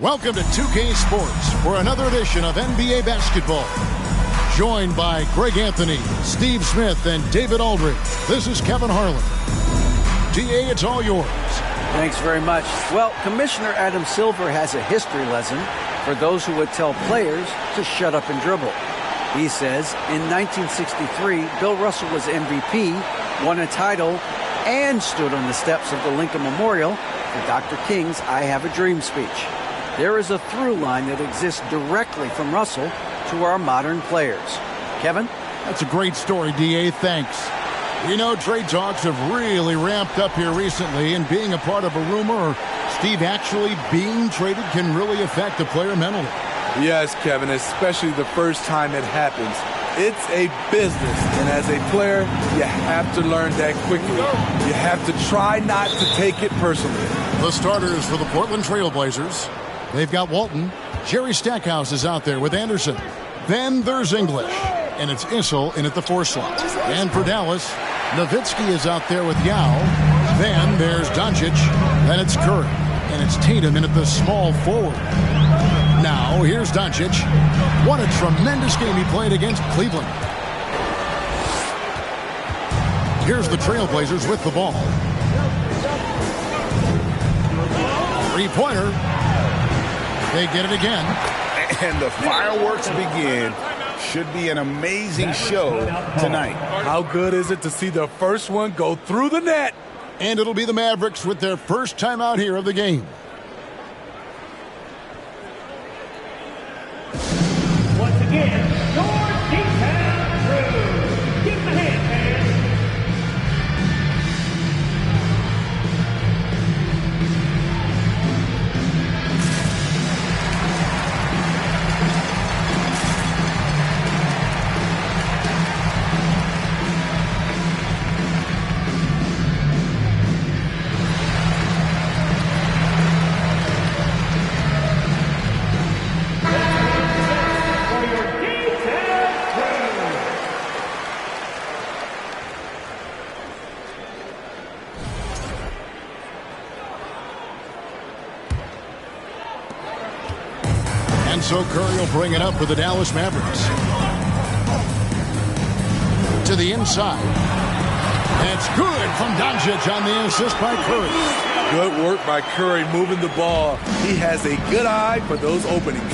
Welcome to 2K Sports for another edition of NBA basketball. Joined by Greg Anthony, Steve Smith, and David Aldridge. This is Kevin Harlan. DA, it's all yours. Thanks very much. Well, Commissioner Adam Silver has a history lesson for those who would tell players to shut up and dribble. He says in 1963, Bill Russell was MVP, won a title, and stood on the steps of the Lincoln Memorial for Dr. King's I Have a Dream speech. There is a through line that exists directly from Russell to our modern players. Kevin? That's a great story, DA. Thanks. We know trade talks have really ramped up here recently, and being a part of a rumor or Steve actually being traded can really affect the player mentally. Yes, Kevin, especially the first time it happens. It's a business, and as a player, you have to learn that quickly. You have to try not to take it personally. The starters for the Portland Trail Blazers. They've got Walton. Jerry Stackhouse is out there with Anderson. Then there's English, and it's Issel in at the 4 slot. And for Dallas, Nowitzki is out there with Yao. Then there's Doncic. Then it's Curry, and it's Tatum in at the small forward. Now, here's Doncic. What a tremendous game he played against Cleveland. Here's the Trailblazers with the ball. Three-pointer. They get it again. And the fireworks begin. Should be an amazing show tonight. How good is it to see the first one go through the net? And it'll be the Mavericks with their first time out here of the game. Once again, George D-Town Drew. Give him a hand, fans. And so Curry will bring it up for the Dallas Mavericks. To the inside. That's good from Doncic on the assist by Curry. Good work by Curry moving the ball. He has a good eye for those openings.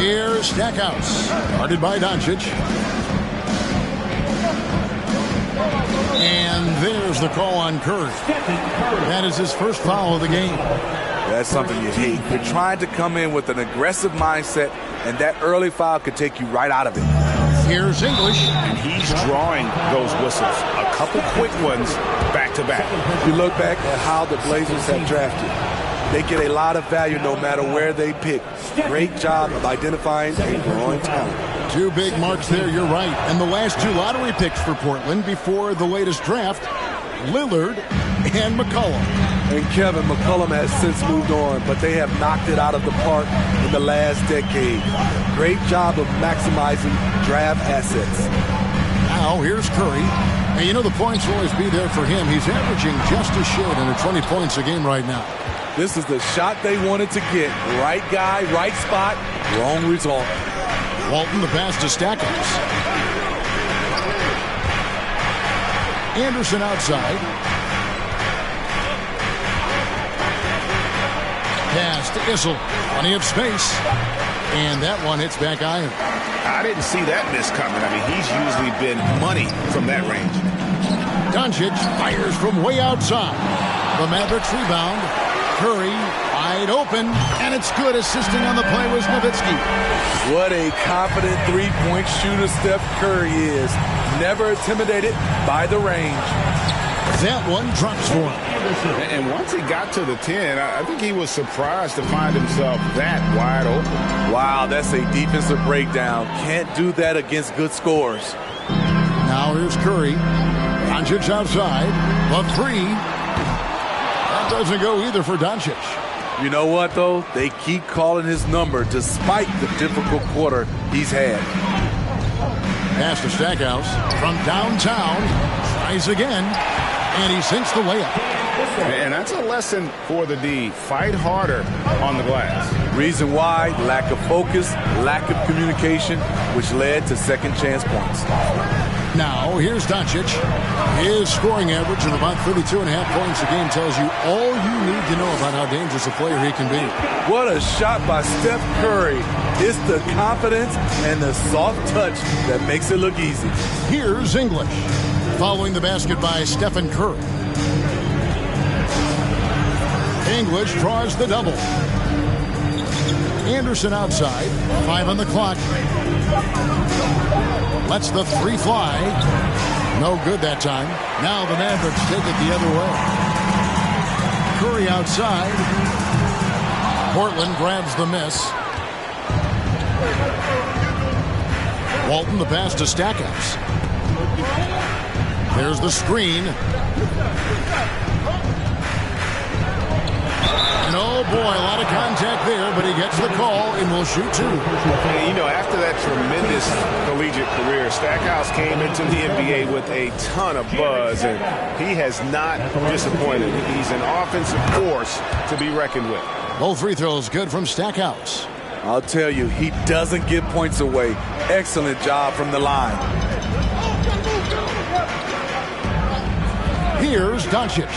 Here's Stackhouse. Guarded by Doncic. And there's the call on Curry. That is his first foul of the game. That's something you hate. You're trying to come in with an aggressive mindset, and that early foul could take you right out of it. Here's English. And he's drawing those whistles. A couple quick ones back to back. You look back at how the Blazers have drafted. They get a lot of value no matter where they pick. Great job of identifying and growing talent. 2 big marks there, you're right. And the last 2 lottery picks for Portland before the latest draft, Lillard and McCollum. And Kevin, McCollum has since moved on, but they have knocked it out of the park in the last decade. Great job of maximizing draft assets. Now, here's Curry. And you know the points will always be there for him. He's averaging just a shade under 20 points a game right now. This is the shot they wanted to get. Right guy, right spot, wrong result. Walton the pass to Stackhouse. Anderson outside. Pass to Issel. Plenty of space. And that one hits back iron. I didn't see that miss coming. I mean, he's usually been money from that range. Doncic fires from way outside. The Mavericks rebound. Curry wide open. And it's good. Assisting on the play was Nowitzki. What a confident three-point shooter Steph Curry is. Never intimidated by the range. That one drops for him. And once he got to the 10, I think he was surprised to find himself that wide open. Wow, that's a defensive breakdown. Can't do that against good scores. Now here's Curry. Doncic outside. The 3. That doesn't go either for Doncic. You know what, though? They keep calling his number despite the difficult quarter he's had. Pass to Stackhouse from downtown. Tries again. And he sinks the layup. And that's a lesson for the D. Fight harder on the glass. Reason why, lack of focus, lack of communication, which led to second chance points. Now, here's Doncic. His scoring average of about 32.5 points a game tells you all you need to know about how dangerous a player he can be. What a shot by Steph Curry. It's the confidence and the soft touch that makes it look easy. Here's English. Following the basket by Stephen Curry. English draws the double. Anderson outside. 5 on the clock. Lets the three fly. No good that time. Now the Mavericks take it the other way. Curry outside. Portland grabs the miss. Walton the pass to Stackhouse. There's the screen. And oh boy, a lot of contact there, but he gets the call and will shoot two. And, you know, after that tremendous collegiate career, Stackhouse came into the NBA with a ton of buzz, and he has not disappointed. He's an offensive force to be reckoned with. Both free throws good from Stackhouse. I'll tell you, he doesn't give points away. Excellent job from the line. Here's Doncic.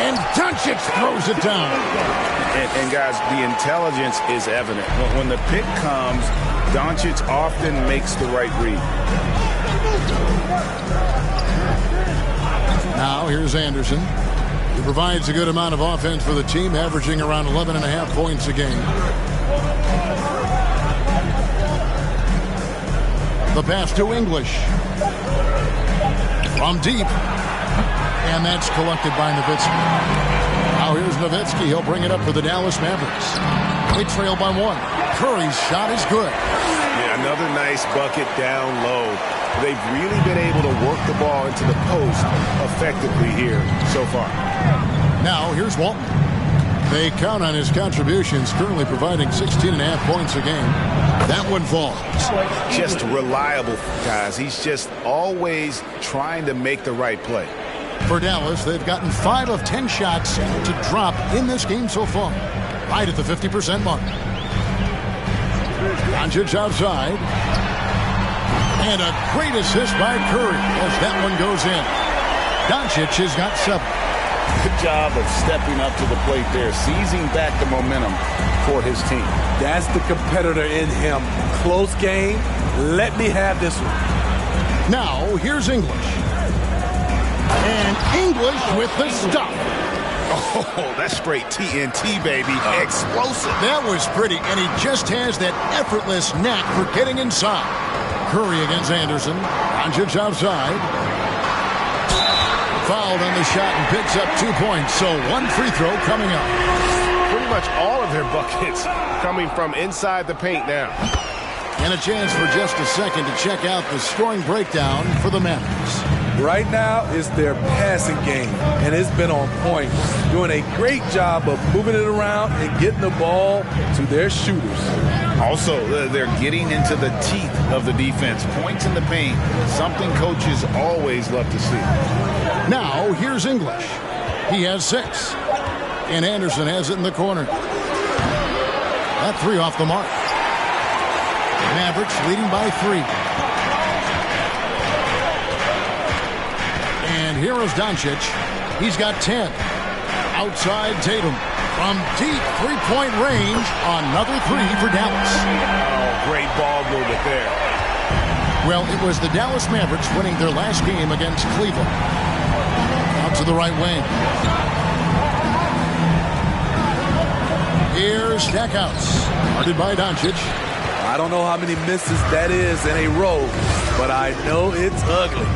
And Doncic throws it down. And guys, the intelligence is evident. When the pick comes, Doncic often makes the right read. Now here's Anderson. He provides a good amount of offense for the team, averaging around 11.5 points a game. The pass to English. From deep. And that's collected by Nowitzki. Now here's Nowitzki. He'll bring it up for the Dallas Mavericks. They trail by 1. Curry's shot is good. Yeah, another nice bucket down low. They've really been able to work the ball into the post effectively here so far. Now here's Walton. They count on his contributions, currently providing 16.5 points a game. That one falls. Just reliable, guys. He's just always trying to make the right play. For Dallas, they've gotten 5 of 10 shots to drop in this game so far. Right at the 50% mark. Doncic outside. And a great assist by Curry as that one goes in. Doncic has got 7. Good job of stepping up to the plate there, seizing back the momentum for his team. That's the competitor in him. Close game. Let me have this one. Now, here's English. And English with the stop. Oh, that's straight TNT, baby. Explosive. That was pretty, and he just has that effortless knack for getting inside. Curry against Anderson. Doncic outside. Fouled on the shot and picks up 2 points. So 1 free throw coming up. Pretty much all of their buckets coming from inside the paint now. And a chance for just a second to check out the scoring breakdown for the Mavericks. Right now is their passing game, and it's been on point. Doing a great job of moving it around and getting the ball to their shooters. Also, they're getting into the teeth of the defense. Points in the paint, something coaches always love to see. Now, here's English. He has 6. And Anderson has it in the corner. That 3 off the mark. Mavericks leading by 3. And here is Doncic. He's got 10. Outside Tatum. From deep three-point range, another 3 for Dallas. Oh, great ball movement there. Well, it was the Dallas Mavericks winning their last game against Cleveland. Out to the right wing. Here's Stackhouse. Guarded by Doncic. I don't know how many misses that is in a row, but I know it's ugly.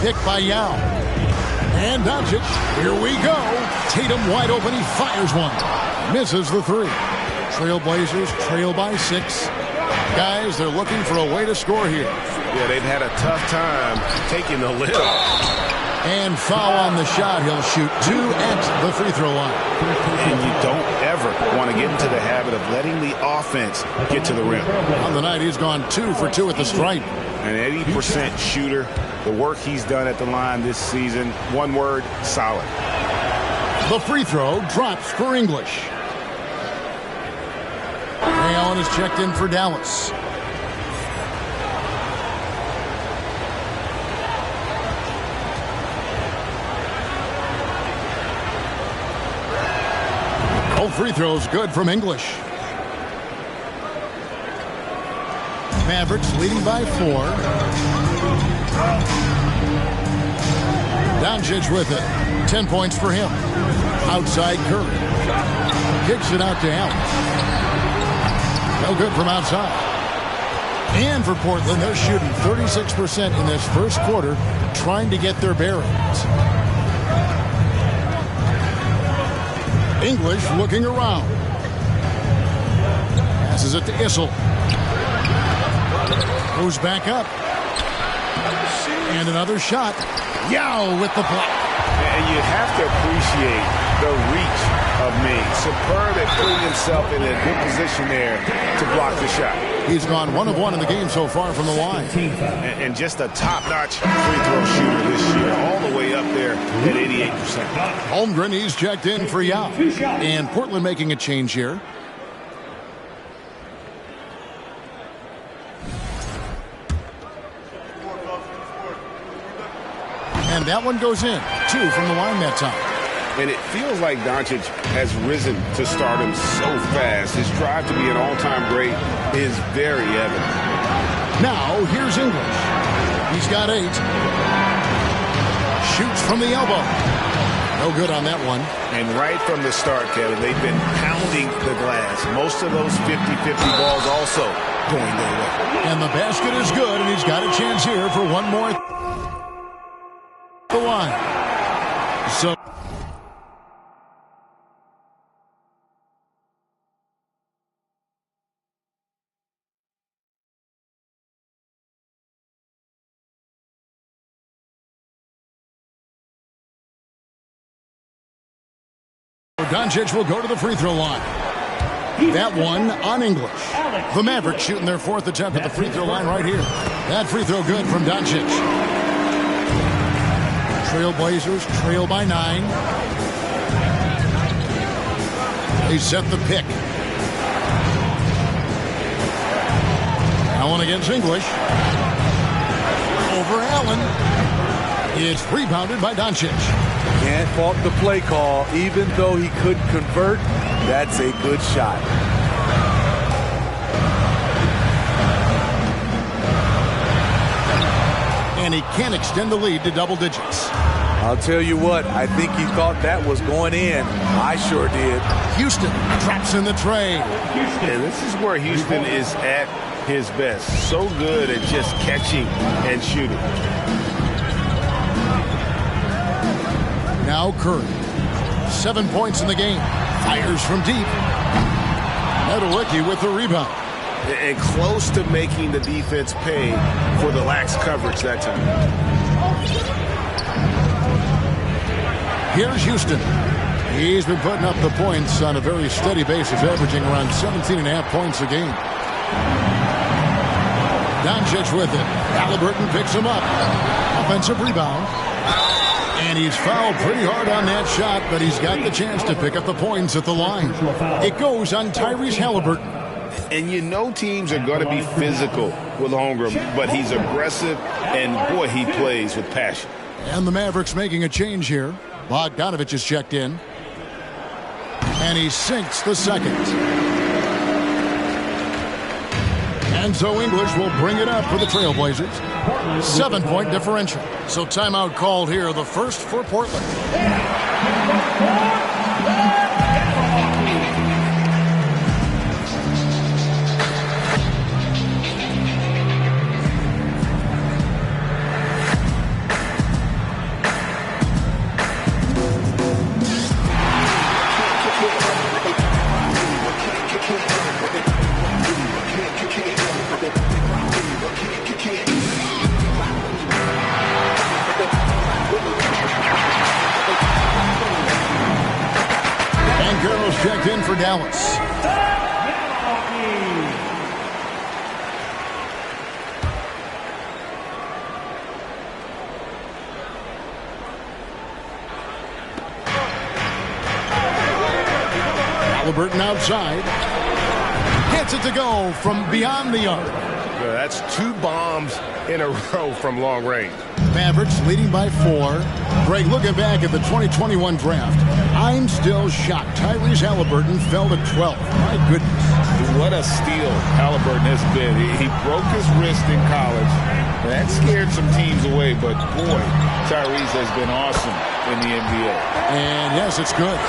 Pick by Yao. And Doncic. Here we go. Tatum wide open. He fires one. Misses the 3. Trailblazers trail by 6. Guys, they're looking for a way to score here. Yeah, they've had a tough time taking the lid off. And foul on the shot. He'll shoot 2 at the free throw line. And you don't ever want to get into the habit of letting the offense get to the rim. On the night, he's gone 2 for 2 at the stripe. An 80% shooter. The work he's done at the line this season, one word, solid. The free throw drops for English. Ray Allen is checked in for Dallas. Both free throws good from English. Mavericks leading by 4. Doncic with it. 10 points for him. Outside Curry. Kicks it out to Allen. No good from outside. And for Portland, they're shooting 36% in this first quarter, trying to get their bearings. English looking around. Passes it to Issel. Goes back up. And another shot. Yao with the block. And you have to appreciate the reach of Ming. Superb at putting himself in a good position there to block the shot. He's gone 1 of 1 in the game so far from the line. And just a top-notch free throw shooter this year, all the way up there at 88%. Holmgren, he's checked in for Yao. And Portland making a change here. And that one goes in. 2 from the line that time. And it feels like Doncic has risen to stardom so fast. His drive to be an all-time great is very evident. Now, here's English. He's got 8. Shoots from the elbow. No good on that one. And right from the start, Kevin, they've been pounding the glass. Most of those 50-50 balls also going their way. And the basket is good, and he's got a chance here for one more. The line. So Doncic will go to the free throw line. That one on English. The Mavericks shooting their 4th attempt at the free throw line right here. That free throw good from Doncic. Trailblazers trail by 9. They set the pick. Allen against English. Over Allen. It's rebounded by Doncic. Can't fault the play call. Even though he couldn't convert, that's a good shot. And he can't extend the lead to double digits. I'll tell you what, I think he thought that was going in. I sure did. Houston traps in the trade. And this is where Houston is at his best. So good at just catching and shooting. Now Curry. 7 points in the game. Fires from deep. Nowitzki with the rebound. And close to making the defense pay for the lax coverage that time. Here's Houston. He's been putting up the points on a very steady basis, averaging around 17.5 points a game. Doncic with it. Halliburton picks him up. Offensive rebound. And he's fouled pretty hard on that shot, but he's got the chance to pick up the points at the line. It goes on Tyrese Halliburton. And you know teams are going to be physical with Holmgren, but he's aggressive, and boy, he plays with passion. And the Mavericks making a change here. Bogdanovich is checked in. And he sinks the second. And so English will bring it up for the Trailblazers. 7-point differential. So timeout called here, the first for Portland. Dallas. Halliburton outside. Gets it to go from beyond the arc. That's 2 bombs in a row from long range. Mavericks leading by 4. Greg, looking back at the 2021 draft, I'm still shocked. Tyrese Halliburton fell to 12. My goodness. What a steal Halliburton has been. He broke his wrist in college. That scared some teams away, but boy, Tyrese has been awesome in the NBA. And yes, it's good.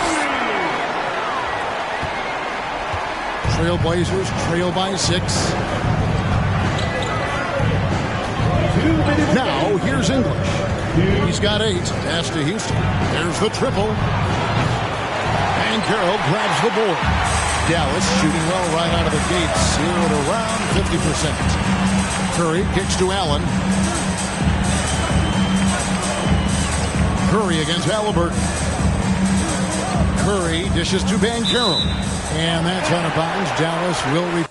Trailblazers trail by 6. Now, here's English. He's got 8. Pass to Houston. There's the triple. And Carroll grabs the board. Dallas shooting well right out of the gates here at around 50%. Curry kicks to Allen. Curry against Halliburton. Curry dishes to Carroll. And that's out of bounds. Dallas will return.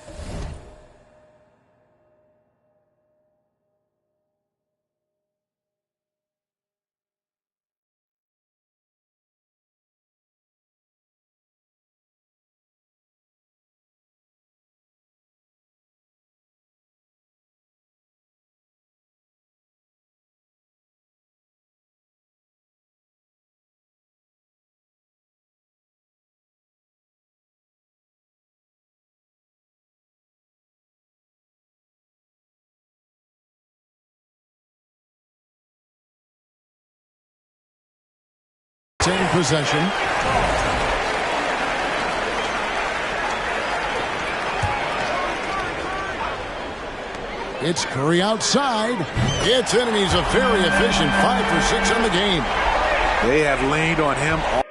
Same possession. It's Curry outside. It's in, and he's a very efficient 5 for 6 in the game. They have leaned on him all.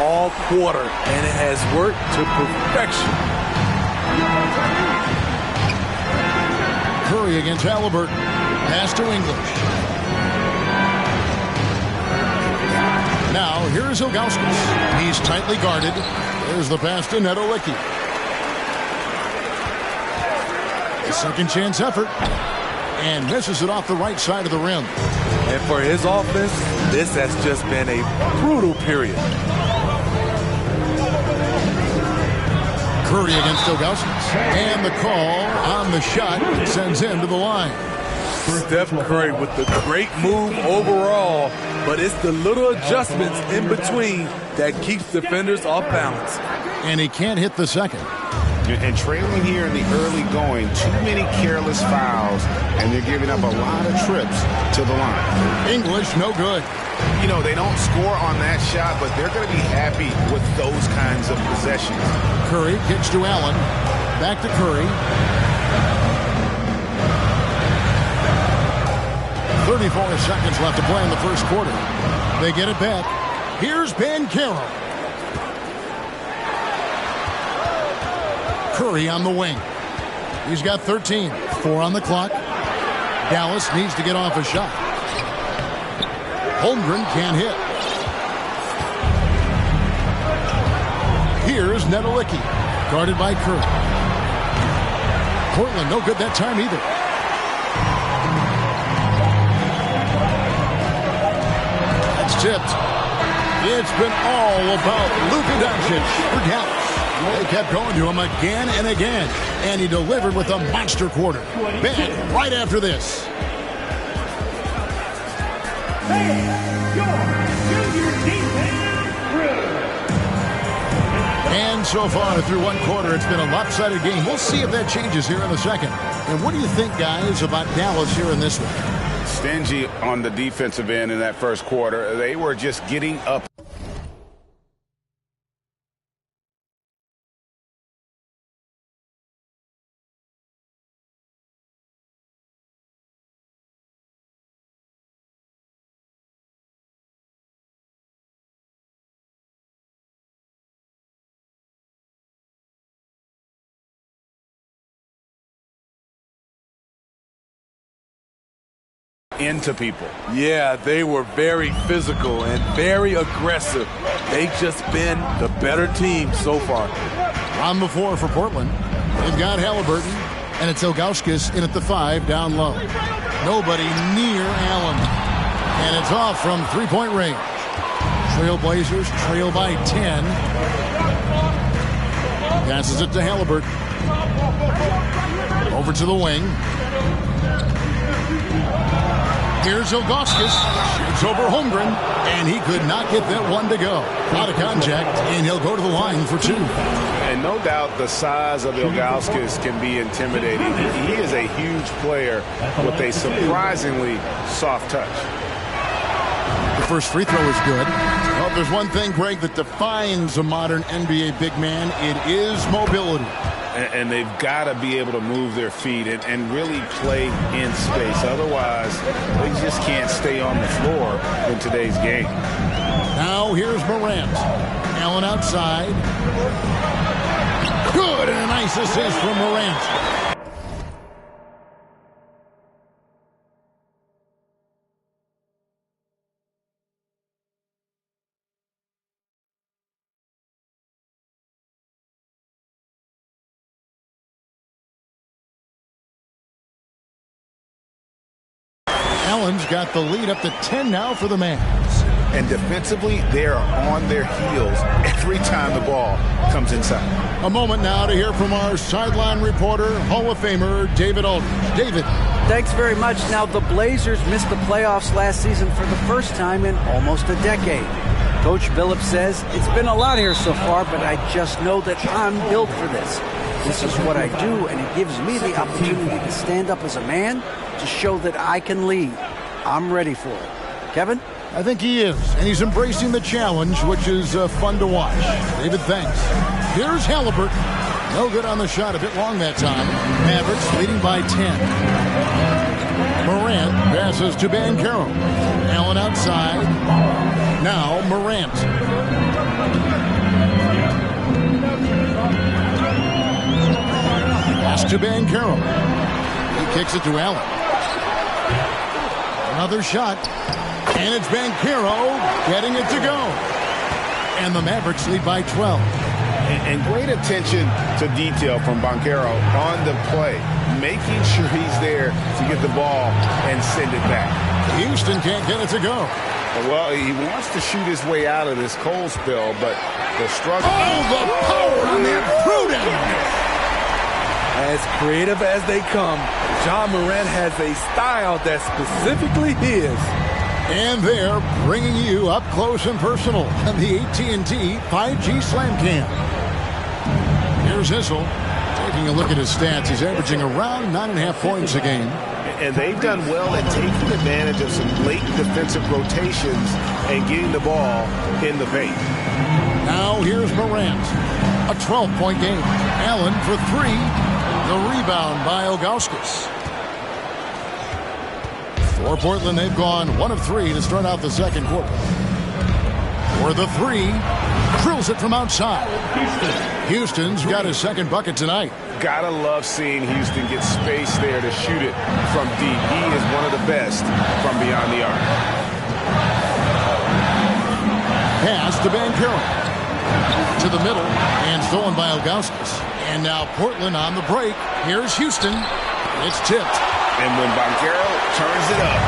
All quarter, and it has worked to perfection. Curry against Halliburton. Pass to English. Now, here's Ilgauskas. He's tightly guarded. There's the pass to Nedolicki. A second chance effort. And misses it off the right side of the rim. And for his offense, this has just been a brutal period. Curry against Ilgauskas. And the call on the shot sends him to the line. Steph Curry with the great move overall, but it's the little adjustments in between that keeps defenders off balance. And he can't hit the second. And trailing here in the early going, too many careless fouls, and they're giving up a lot of trips to the line. English, no good. You know, they don't score on that shot, but they're going to be happy with those kinds of possessions. Curry kicks to Allen. Back to Curry. 34 seconds left to play in the first quarter. They get it back. Here's Banchero. Curry on the wing. He's got 13. 4 on the clock. Dallas needs to get off a shot. Holmgren can't hit. Here's Nedelicki. Guarded by Curry. Portland no good that time either. That's tipped. It's been all about Luka Doncic for Dallas. They kept going to him again and again, and he delivered with a monster quarter. Back right after this. And so far through one quarter, it's been a lopsided game. We'll see if that changes here in the second. And what do you think, guys, about Dallas here in this one? Stingy on the defensive end in that first quarter. They were just getting up. Into people. Yeah, they were very physical and very aggressive. They've just been the better team so far. On the floor for Portland, they've got Halliburton, and it's Ilgauskas in at the 5 down low. Nobody near Allen. And it's off from three-point range. Trailblazers trail by 10. Passes it to Halliburton. Over to the wing. Here's Ilgauskas. Shoots over Holmgren, and he could not get that one to go. Out of contact, and he'll go to the line for 2. And no doubt the size of Ilgauskas can be intimidating. He is a huge player with a surprisingly soft touch. The first free throw is good. Well, if there's one thing, Greg, that defines a modern NBA big man, it is mobility. And they've got to be able to move their feet and really play in space. Otherwise, they just can't stay on the floor in today's game. Now here's Morant. Allen outside. Good, and a nice assist from Morant. Allen's got the lead up to 10 now for the Mavs. And defensively, they are on their heels every time the ball comes inside. A moment now to hear from our sideline reporter, Hall of Famer David Aldridge. David. Thanks very much. Now, the Blazers missed the playoffs last season for the first time in almost a decade. Coach Billups says, it's been a lot here so far, but I just know that I'm built for this. This is what I do, and it gives me the opportunity to stand up as a man to show that I can lead. I'm ready for it. Kevin? I think he is, and he's embracing the challenge, which is fun to watch. David, thanks. Here's Halliburton. No good on the shot, a bit long that time. Mavericks leading by 10. Morant passes to Banchero. Allen outside. Now Morant. Pass to Banchero. He kicks it to Allen. Another shot. And it's Banchero getting it to go. And the Mavericks lead by 12. And great attention to detail from Banchero on the play, making sure he's there to get the ball and send it back. Houston can't get it to go. Well, he wants to shoot his way out of this cold spell, but the struggle. Oh, the power on that throw-down. As creative as they come, John Morant has a style that's specifically his. And they're bringing you up close and personal on the AT&T 5G Slam Cam. Here's Issel. Taking a look at his stats, he's averaging around 9.5 points a game. And they've done well in taking advantage of some late defensive rotations and getting the ball in the paint. Now here's Morant. A 12-point game. Allen for three. The rebound by Ilgauskas. For Portland, they've gone 1 of 3 to start out the second quarter. For the three. Drills it from outside. Houston's got his second bucket tonight. Gotta love seeing Houston get space there to shoot it from deep. He is one of the best from beyond the arc. Pass to Banchero. To the middle, and stolen by Ilgauskas. And now Portland on the break. Here's Houston. It's tipped. And when Banchero turns it up,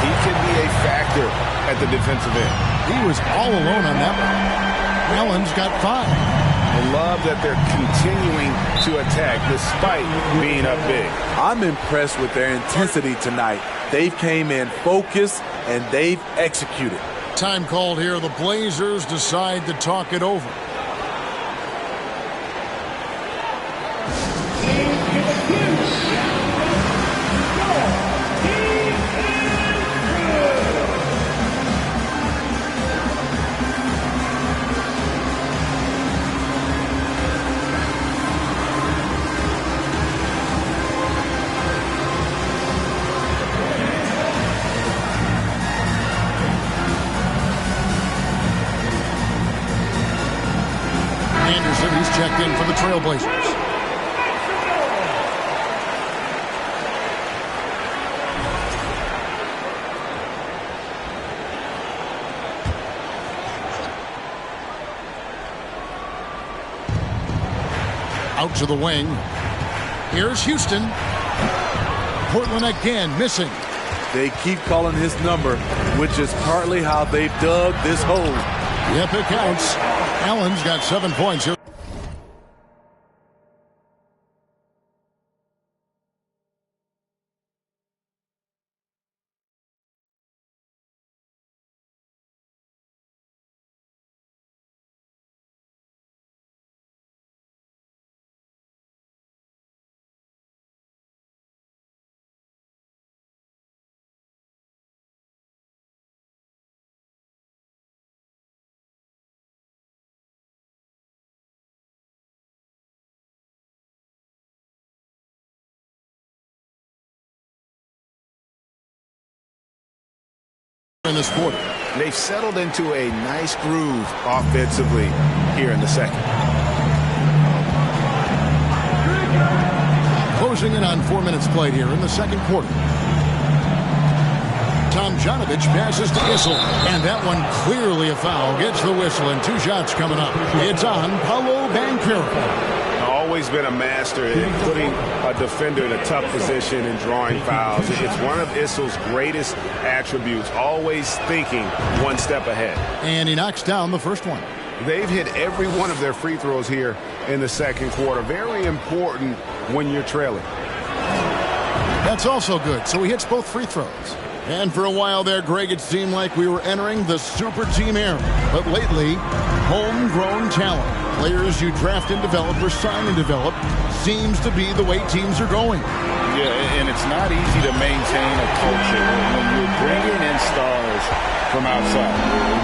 he can be a factor at the defensive end. He was all alone on that one. Allen's got 5. I love that they're continuing to attack despite being up big. I'm impressed with their intensity tonight. They've came in focused and they've executed. Time called here. The Blazers decide to talk it over. He's checked in for the Trailblazers. Out to the wing. Here's Houston. Portland again missing. They keep calling his number, which is partly how they've dug this hole. Yep, it counts. Allen's got 7 points here. In this quarter. They've settled into a nice groove offensively here in the second. Closing in on 4 minutes played here in the second quarter. Tomjanovich passes to Issel, and that one clearly a foul. Gets the whistle, and 2 shots coming up. It's on Paolo Banchero. Always been a master in putting a defender in a tough position and drawing fouls. It's one of Issel's greatest attributes, always thinking 1 step ahead. And he knocks down the first one. They've hit every one of their free throws here in the second quarter. Very important when you're trailing. That's also good. So he hits both free throws. And for a while there, Greg, it seemed like we were entering the super team era. But lately, homegrown talent, players you draft and develop or sign and develop, seems to be the way teams are going. Yeah, and it's not easy to maintain a culture when you're bringing in stars from outside.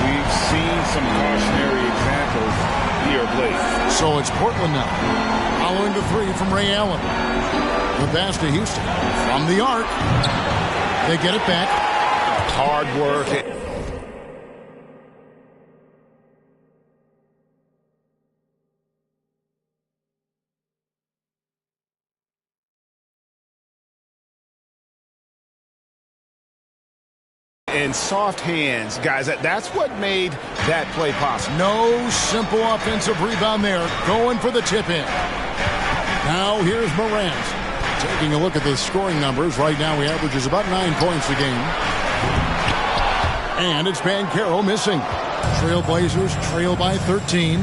We've seen some cautionary examples here of late. So it's Portland now, following the 3 from Ray Allen. The pass to Houston from the arc. They get it back. Hard work. And soft hands, guys. That's what made that play possible. No simple offensive rebound there. Going for the tip-in. Now here's Morant. Taking a look at the scoring numbers. Right now he averages about 9 points a game. And it's Banchero missing. Trailblazers trail by 13.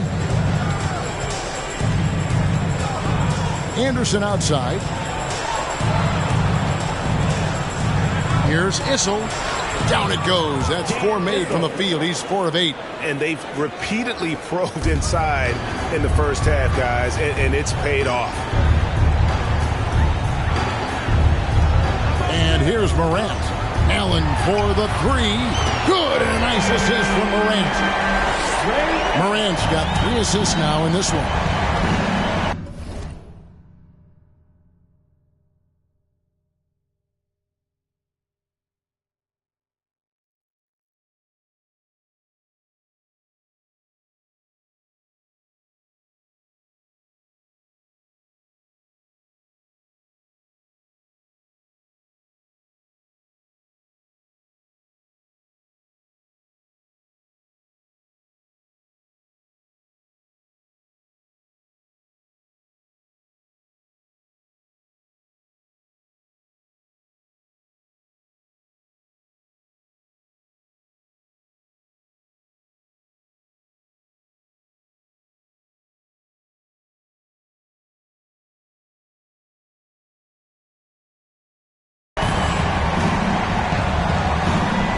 Anderson outside. Here's Issel. Down it goes. That's 4 made from the field. He's 4 of 8. And they've repeatedly probed inside in the first half, guys, and it's paid off. here's Morant. Allen for the three. Good, and a nice assist from Morant. Morant's got 3 assists now in this one.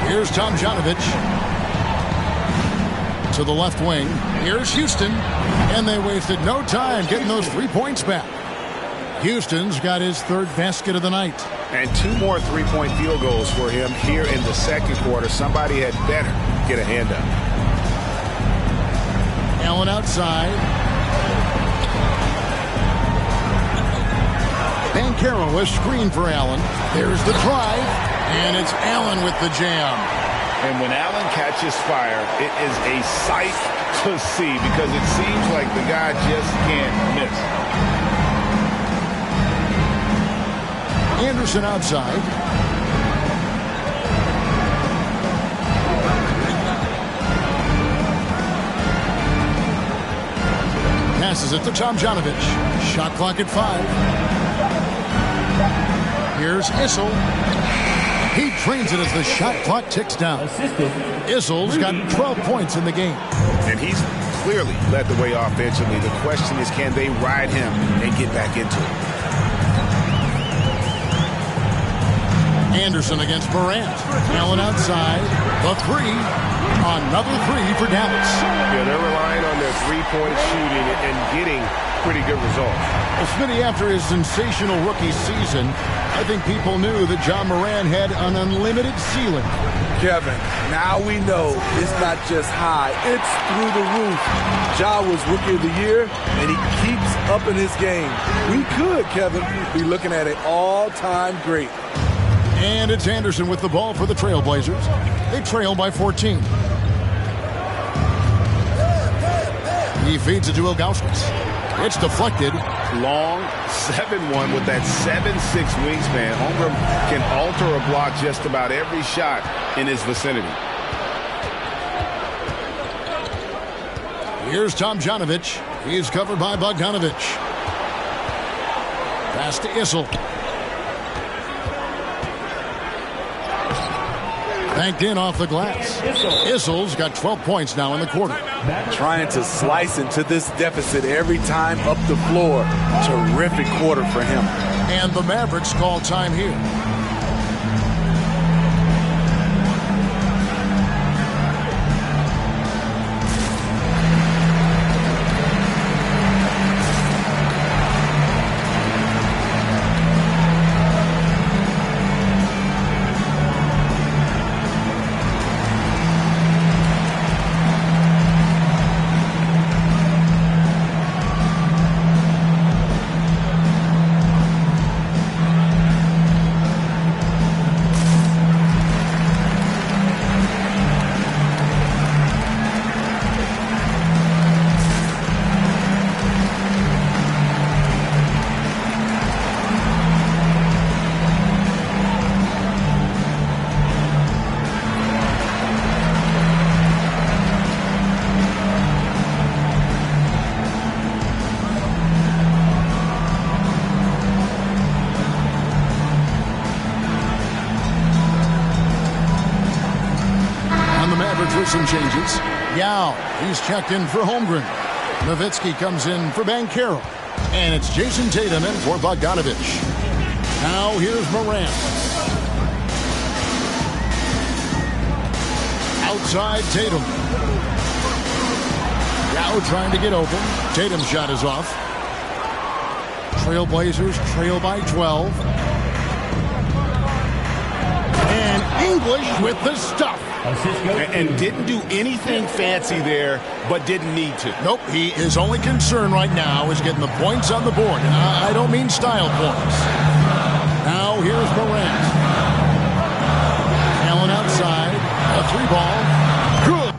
Here's Tomjanovich to the left wing. Here's Houston. And they wasted no time getting those 3 points back. Houston's got his 3rd basket of the night. And 2 more 3-point field goals for him here in the second quarter. Somebody had better get a hand up. Allen outside. Banchero a screen for Allen. There's the drive. And it's Allen with the jam. And when Allen catches fire, it is a sight to see because it seems like the guy just can't miss. Anderson outside. Passes it to Tomjanovich. Shot clock at 5. Here's Issel. He trains it as the shot clock ticks down. Issel's got 12 points in the game. And he's clearly led the way offensively. The question is, can they ride him and get back into it? Anderson against Morant. Allen outside. The 3. Another 3 for Dallas. Yeah, they're relying on their 3-point shooting and getting pretty good results. Well, Smitty, after his sensational rookie season, I think people knew that John Morant had an unlimited ceiling. Kevin, now we know it's not just high, it's through the roof. Ja was Rookie of the Year, and he keeps up in his game. We could, Kevin, be looking at an all-time great. And it's Anderson with the ball for the Trailblazers. They trail by 14. He feeds it to Ilgauskas. It's deflected. Long 7-1 with that 7'6" wingspan. Holmgren can alter a block just about every shot in his vicinity. Here's Tomjanovich. He's covered by Bogdanovich. Pass to Issel. Banked in off the glass. Issel's got 12 points now in the quarter. Trying to slice into this deficit every time up the floor. Terrific quarter for him. And the Mavericks call time here. Some changes. Yao, he's checked in for Holmgren. Nowitzki comes in for Banchero. And it's Jason Tatum in for Bogdanovich. Now here's Morant. Outside Tatum. Yao trying to get open. Tatum's shot is off. Trailblazers trail by 12. English with the stuff. And didn't do anything fancy there, but didn't need to. Nope, his only concern right now is getting the points on the board. And I don't mean style points. Now here's Morant. Allen outside. A 3-ball. Good.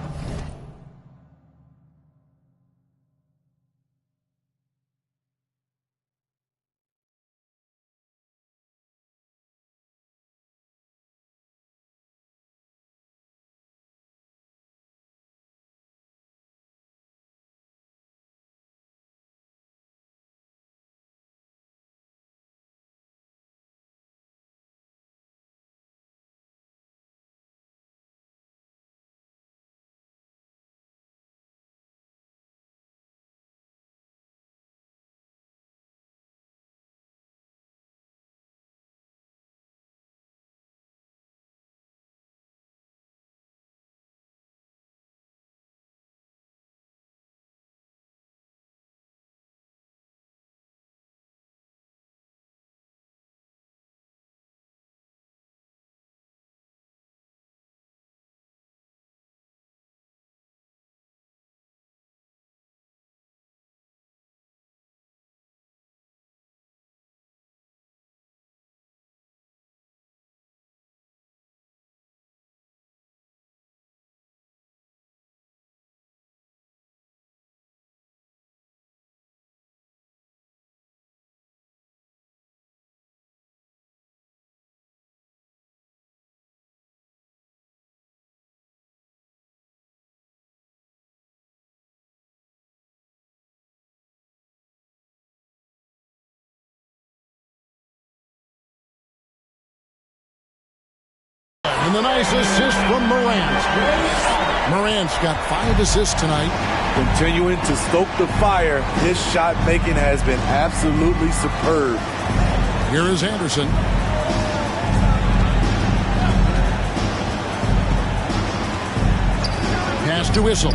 And the nice assist from Morant. Morant's got 5 assists tonight. Continuing to stoke the fire, his shot making has been absolutely superb. Here is Anderson. Pass to Issel.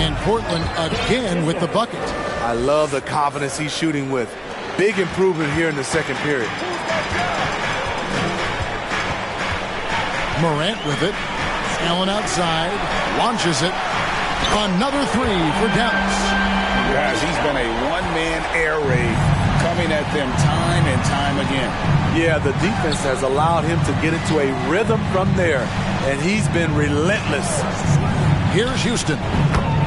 And Portland again with the bucket. I love the confidence he's shooting with. Big improvement here in the second period. Morant with it. Allen outside. Launches it. Another 3 for Dallas. Guys, he's been a one-man air raid coming at them time and time again. Yeah, the defense has allowed him to get into a rhythm from there, and he's been relentless. Here's Houston.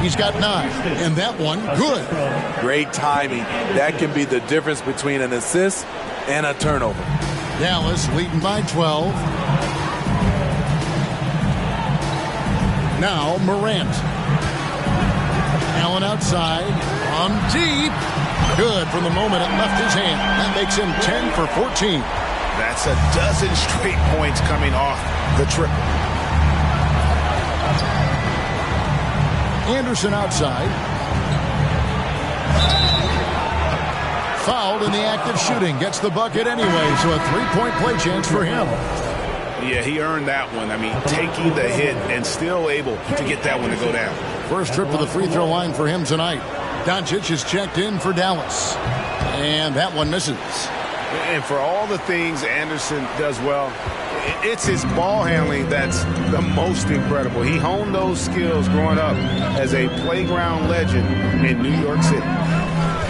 He's got 9, and that one good. Great timing. That can be the difference between an assist and a turnover. Dallas leading by 12. Now Morant. Allen outside. On deep. Good from the moment it left his hand. That makes him 10 for 14. That's a dozen straight points coming off the triple. Anderson outside. Fouled in the act of shooting. Gets the bucket anyway, so a 3-point play chance for him. Yeah, he earned that one. I mean, taking the hit and still able to get that one to go down. First trip to the free throw line for him tonight. Doncic is checked in for Dallas. And that one misses. And for all the things Anderson does well, it's his ball handling that's the most incredible. He honed those skills growing up as a playground legend in New York City.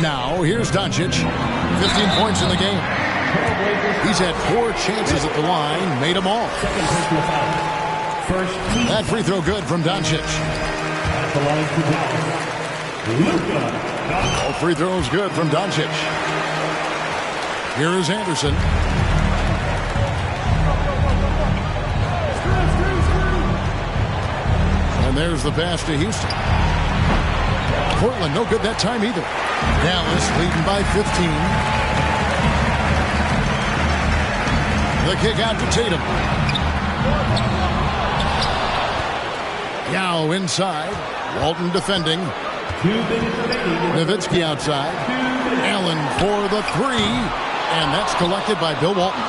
Now, here's Doncic. 15 points in the game. He's had 4 chances at the line, made them all. That free throw good from Doncic. All free throws good from Doncic. Here is Anderson. And there's the pass to Houston. Portland no good that time either. Dallas leading by 15. The kick out to Tatum. Yao inside. Walton defending. Nowitzki outside. Allen for the 3. And that's collected by Bill Walton.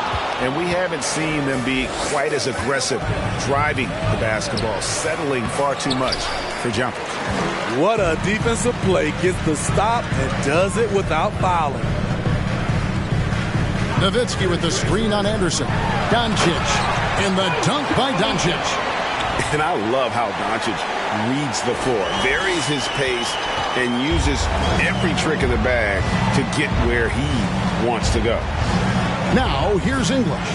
And we haven't seen them be quite as aggressive driving the basketball, settling far too much for jumpers. What a defensive play. Gets the stop and does it without fouling. Nowitzki with the screen on Anderson. Doncic And the dunk by Doncic. And I love how Doncic reads the floor, varies his pace, and uses every trick of the bag to get where he wants to go. Now, here's English.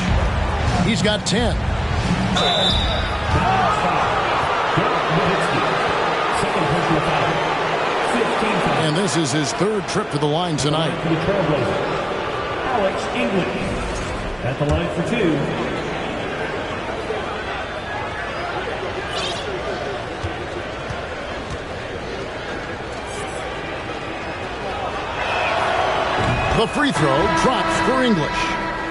He's got 10. And this is his third trip to the line tonight. Alex English at the line for 2. The free throw drops for English.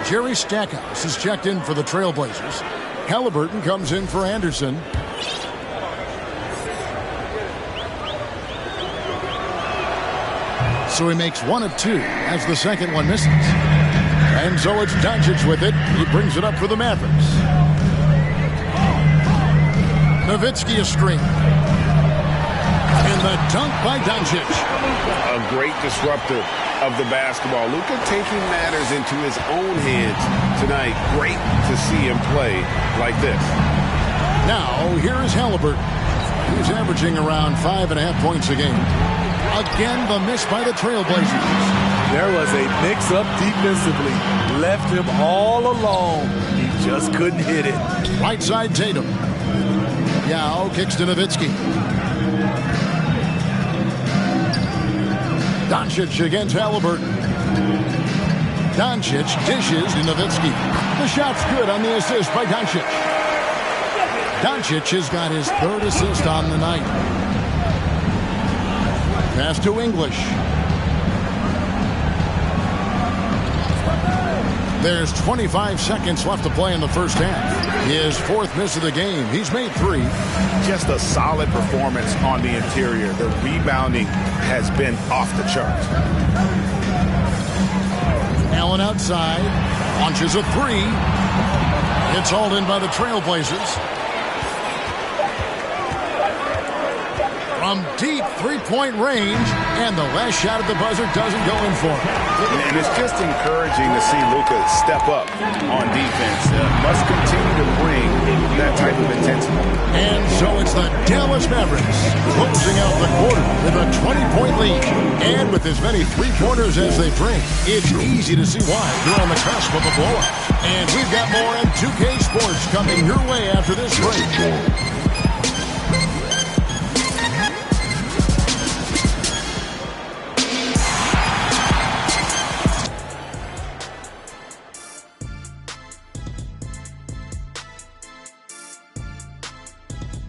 Jerry Stackhouse is checked in for the Trailblazers. Halliburton comes in for Anderson. So he makes 1 of 2 as the second one misses. And so it's Doncic with it. He brings it up for the Mavericks. Nowitzki a screen. And the dunk by Doncic. A great disruptor of the basketball. Luka taking matters into his own hands tonight. Great to see him play like this. Now, here is Halliburton. He's averaging around 5.5 points a game. Again, the miss by the Trailblazers. There was a mix-up defensively. Left him all alone. He just couldn't hit it. Right side Tatum. Yao kicks to Nowitzki. Doncic against Halliburton. Doncic dishes to Nowitzki. The shot's good on the assist by Doncic. Doncic has got his third assist on the night. Pass to English. There's 25 seconds left to play in the first half. His fourth miss of the game. He's made 3. Just a solid performance on the interior. The rebounding has been off the charts. Allen outside. Launches a 3. It's hauled in by the Trailblazers. From deep three-point range, and the last shot at the buzzer doesn't go in for him. And it's just encouraging to see Luka step up on defense. Must continue to bring that type of intensity. And so it's the Dallas Mavericks closing out the quarter with a 20-point lead. And with as many three-pointers as they bring, it's easy to see why they're on the cusp of a blowout. And we've got more M2K Sports coming your way after this break.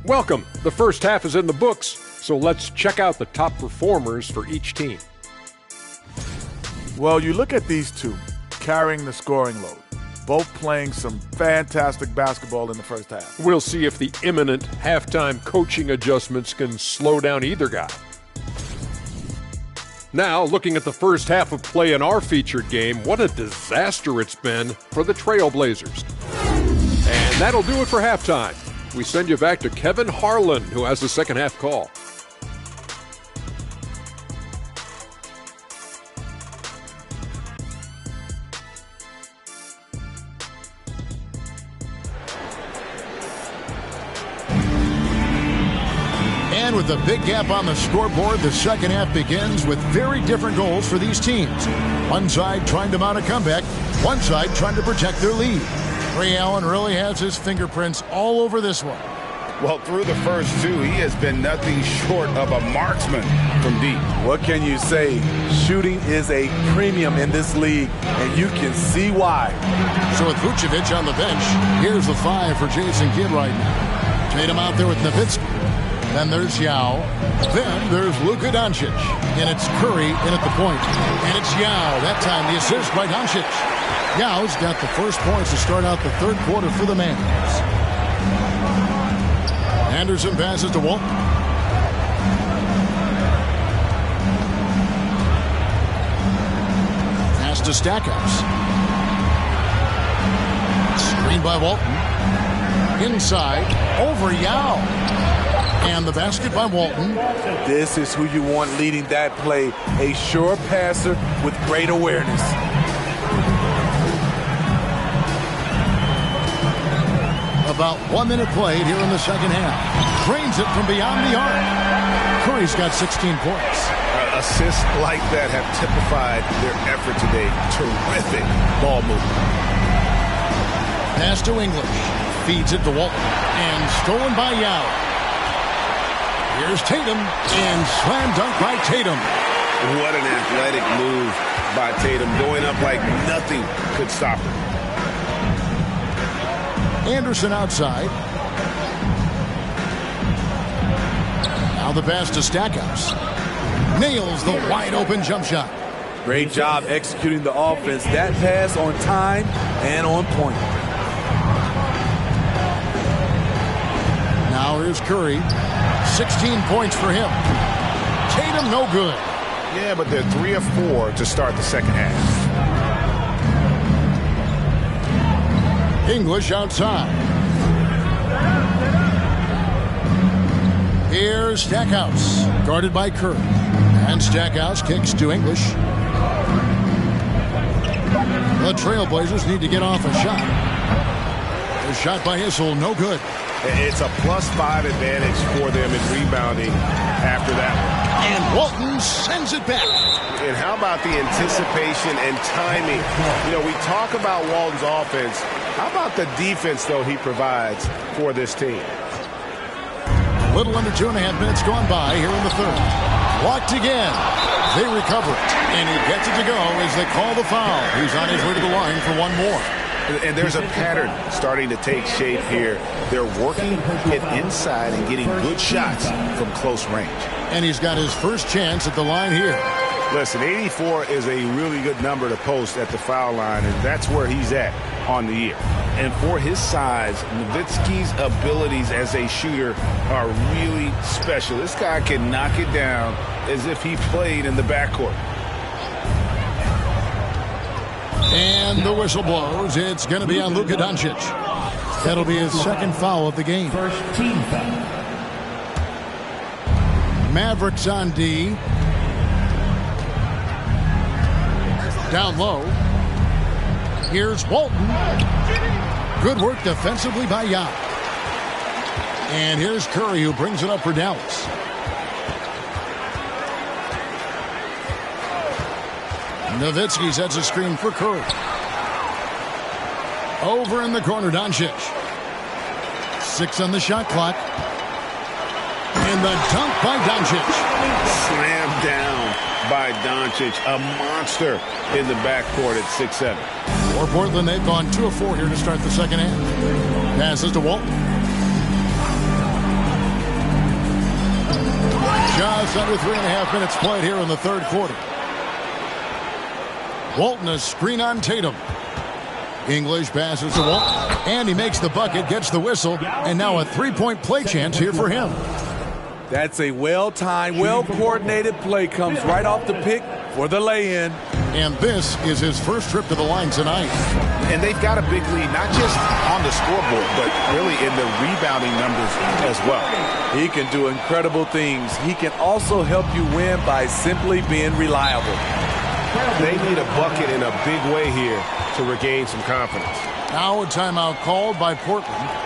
Welcome. The first half is in the books, so let's check out the top performers for each team. Well, you look at these two carrying the scoring load, both playing some fantastic basketball in the first half. We'll see if the imminent halftime coaching adjustments can slow down either guy. Now, looking at the first half of play in our featured game, what a disaster it's been for the Trailblazers. And that'll do it for halftime. We send you back to Kevin Harlan, who has the second half call. And with a big gap on the scoreboard, the second half begins with very different goals for these teams. One side trying to mount a comeback, one side trying to protect their lead. Ray Allen really has his fingerprints all over this one. Well, through the first 2, he has been nothing short of a marksman from deep. What can you say? Shooting is a premium in this league, and you can see why. So with Vucevic on the bench, here's the 5 for Jason Kidd right now. Tatum out there with Nowitzki. Then there's Yao. Then there's Luka Doncic. And it's Curry in at the point. And it's Yao. That time the assist by Doncic. Yao's got the first points to start out the third quarter for the Mavericks. Anderson passes to Walton. Pass to Stackhouse. Screen by Walton. Inside. Over Yao. And the basket by Walton. This is who you want leading that play. A sure passer with great awareness. About 1 minute played here in the second half. Drains it from beyond the arc. Curry's got 16 points. Assists like that have typified their effort today. Terrific ball movement. Pass to English. Feeds it to Walton. And stolen by Yao. Here's Tatum. And slam dunk by Tatum. What an athletic move by Tatum. Going up like nothing could stop him. Anderson outside. Now the pass to Stackhouse. Nails the wide-open jump shot. Great job executing the offense. That pass on time and on point. Now here's Curry. 16 points for him. Tatum no good. Yeah, but they're 3 of 4 to start the second half. English outside. Here's Stackhouse, guarded by Curry. And Stackhouse kicks to English. The Trailblazers need to get off a shot. The shot by Issel, no good. It's a +5 advantage for them in rebounding after that one. And Walton sends it back. And how about the anticipation and timing? You know, we talk about Walton's offense. How about the defense, though, he provides for this team? A little under 2.5 minutes gone by here in the third. Blocked again. They recover it. And he gets it to go as they call the foul. He's on his way to the line for one more. And there's a pattern starting to take shape here. They're working it inside and getting good shots from close range. And he's got his first chance at the line here. Listen, 84 is a really good number to post at the foul line, and that's where he's at on the year. And for his size, Nowitzki's abilities as a shooter are really special. This guy can knock it down as if he played in the backcourt. And the whistle blows. It's going to be on Luka Doncic. That'll be his second foul of the game. First team foul. Mavericks on D. Down low. Here's Walton. Good work defensively by Yao. And here's Curry, who brings it up for Dallas. Nowitzki sets a screen for Curry. Over in the corner, Doncic. 6 on the shot clock. And the dunk by Doncic. Slam down by Doncic. A monster in the backcourt at 6'7". For Portland, they've gone 2 of 4 here to start the second half. Passes to Walton. Just under 3.5 minutes played here in the third quarter. Walton, a screen on Tatum. English passes to Walton. And he makes the bucket, gets the whistle, and now a 3-point play chance here for him. That's a well-timed, well-coordinated play. Comes right off the pick for the lay-in. And this is his first trip to the line tonight. And they've got a big lead, not just on the scoreboard, but really in the rebounding numbers as well. He can do incredible things. He can also help you win by simply being reliable. They need a bucket in a big way here to regain some confidence. Now a timeout called by Portland.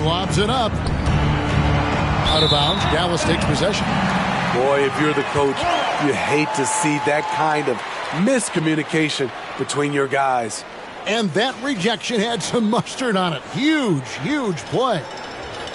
Lobs it up. Out of bounds. Dallas takes possession. Boy, if you're the coach, you hate to see that kind of miscommunication between your guys. And that rejection had some mustard on it. Huge, huge play.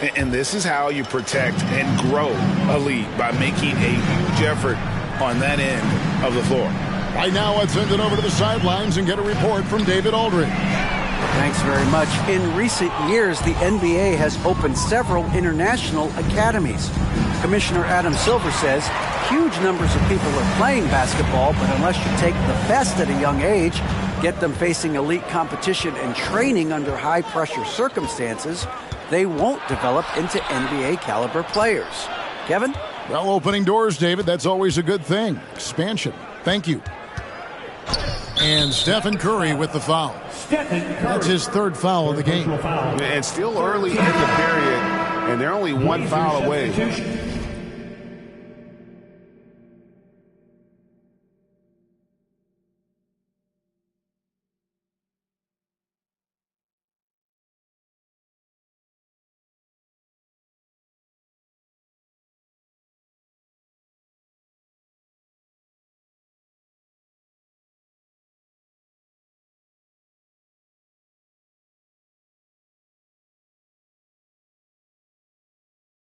And this is how you protect and grow a lead, by making a huge effort on that end of the floor. Right now, let's send it over to the sidelines and get a report from David Aldridge. Thanks very much. In recent years, the NBA has opened several international academies. Commissioner Adam Silver says huge numbers of people are playing basketball, but unless you take the best at a young age, get them facing elite competition and training under high-pressure circumstances, they won't develop into NBA-caliber players. Kevin? Well, opening doors, David, that's always a good thing. Expansion. Thank you. And Stephen Curry with the foul. That's his third foul of the game. And still early in the period, and they're only one foul away.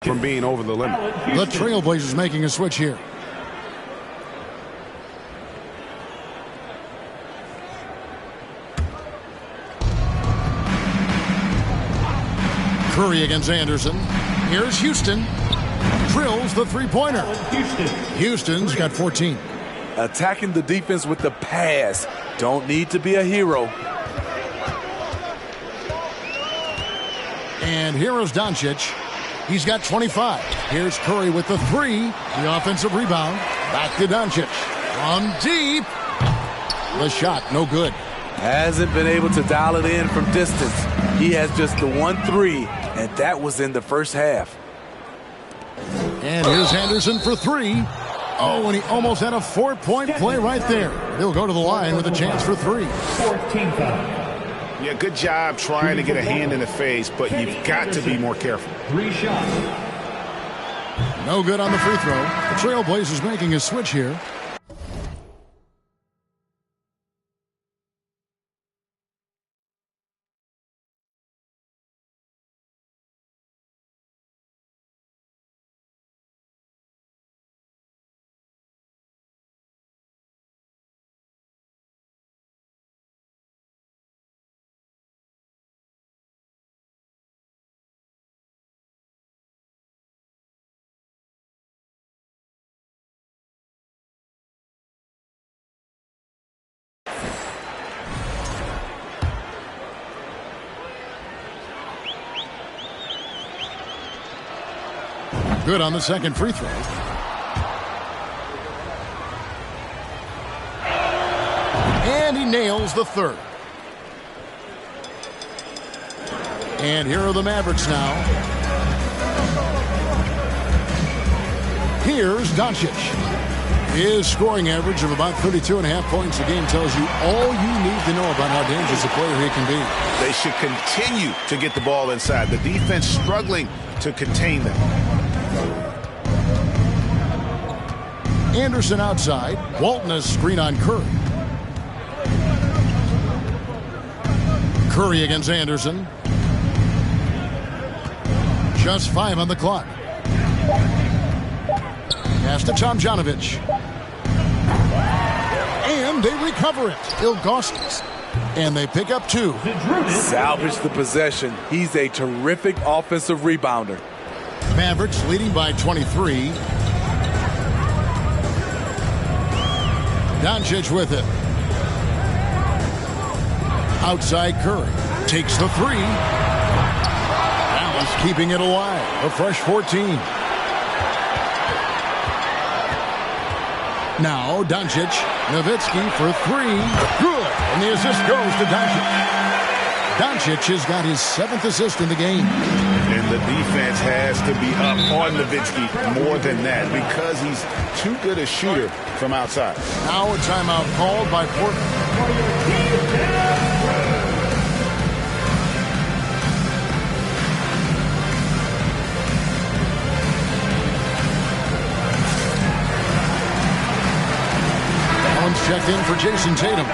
From being over the limit. The Trailblazers making a switch here. Curry against Anderson. Here's Houston. Drills the three-pointer. Houston's got 14. Attacking the defense with the pass. Don't need to be a hero. And here is Doncic. He's got 25. Here's Curry with the three. The offensive rebound. Back to Doncic. From deep. The shot, no good. Hasn't been able to dial it in from distance. He has just the 1-3, and that was in the first half. And here's Anderson for three. Oh, and he almost had a 4-point play right there. He'll go to the line with a chance for three. 14 foul. Yeah, good job trying to get a hand in the face, but you've got to be more careful. 3 shots. No good on the free throw. The Trailblazers making a switch here. Good on the second free throw. And he nails the third. And here are the Mavericks now. Here's Doncic. His scoring average of about 32.5 points a game tells you all you need to know about how dangerous a player he can be. They should continue to get the ball inside. The defense struggling to contain them. Anderson outside. Walton has screen on Curry. Curry against Anderson. Just 5 on the clock. Pass to Tomjanovich. And they recover it. Ilgauskas. And they pick up 2. Salvage the possession. He's a terrific offensive rebounder. Mavericks leading by 23. Doncic with it. Outside Curry. Takes the 3. Dallas keeping it alive. A fresh 14. Now Doncic. Nowitzki for 3. Good. And the assist goes to Doncic. Doncic has got his 7th assist in the game. And the defense has to be up on Nowitzki more than that because he's too good a shooter from outside. Now a timeout called by Portland. Allen's checked in for Jason Tatum.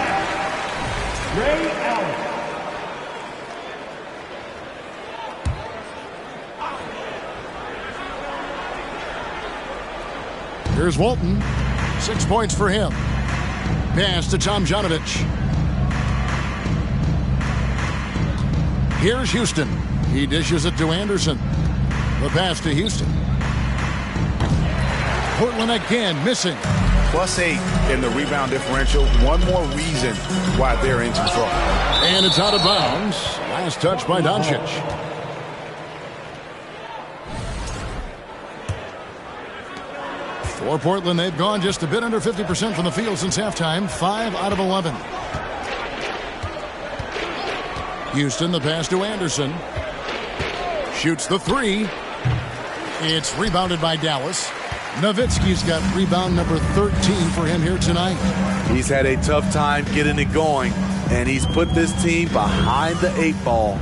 Ray Allen. Here's Walton. 6 points for him. Pass to Tomjanovich. Here's Houston. He dishes it to Anderson. The pass to Houston. Portland again missing. +8 in the rebound differential. One more reason why they're in control. And it's out of bounds. Last touch by Doncic. For Portland, they've gone just a bit under 50% from the field since halftime. 5 out of 11. Houston, the pass to Anderson. Shoots the three. It's rebounded by Dallas. Nowitzki's got rebound number 13 for him here tonight. He's had a tough time getting it going, and he's put this team behind the 8-ball.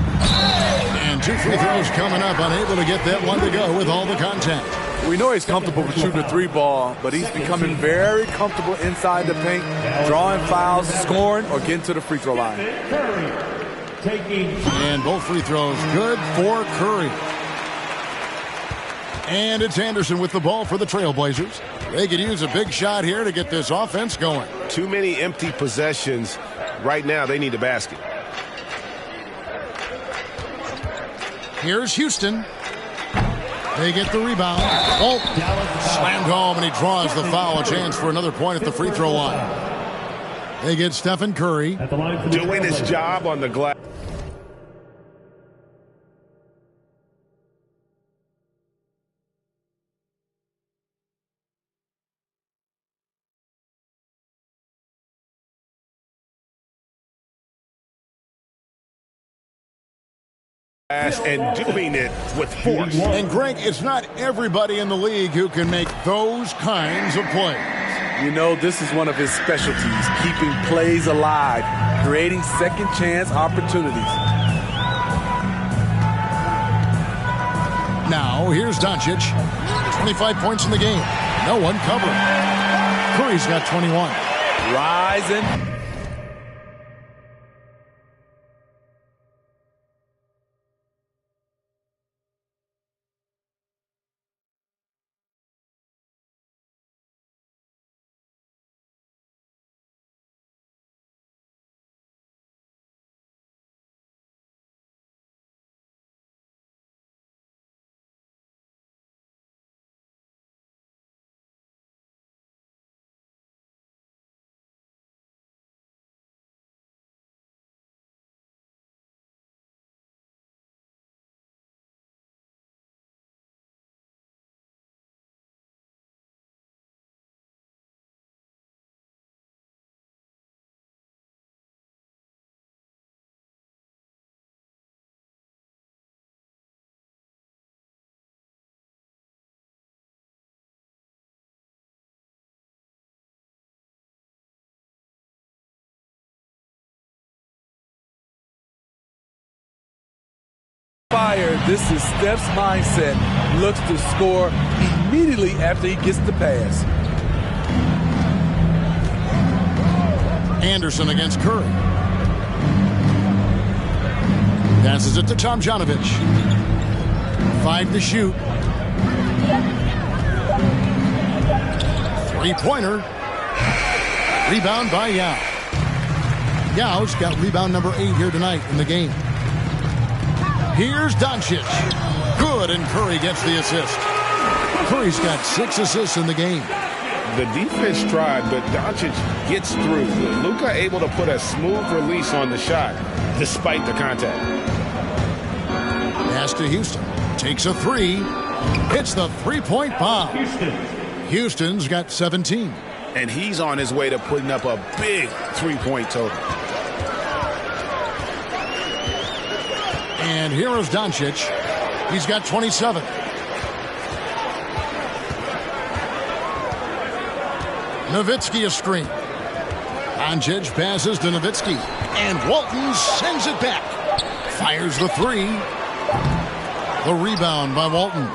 And 2 free throws coming up, unable to get that one to go with all the contact. We know he's comfortable with shooting the 3-ball, but he's becoming very comfortable inside the paint, drawing fouls, scoring, or getting to the free throw line. And both free throws good for Curry. And it's Anderson with the ball for the Trailblazers. They could use a big shot here to get this offense going. Too many empty possessions. Right now, they need a basket. Here's Houston. They get the rebound. Oh, slammed home, and he draws the foul. A chance for another point at the free throw line. They get Stephen Curry. Doing his job on the glass. And doing it with force. And Greg, it's not everybody in the league who can make those kinds of plays. You know, this is one of his specialties, keeping plays alive, creating second chance opportunities. Now, here's Doncic. 25 points in the game. No one covered. Curry's got 21. Rising. This is Steph's mindset. Looks to score immediately after he gets the pass. Anderson against Curry. Passes it to Tomjanovich. 5 to shoot. 3-pointer. Rebound by Yao. Yao's got rebound number 8 here tonight in the game. Here's Doncic. Good, and Curry gets the assist. Curry's got 6 assists in the game. The defense tried, but Doncic gets through. Luka able to put a smooth release on the shot despite the contact. Pass to Houston. Takes a 3. Hits the 3-point bomb. Houston's got 17. And he's on his way to putting up a big 3-point total. And here is Doncic. He's got 27. Nowitzki a screen. Doncic passes to Nowitzki. And Walton sends it back. Fires the 3. The rebound by Walton.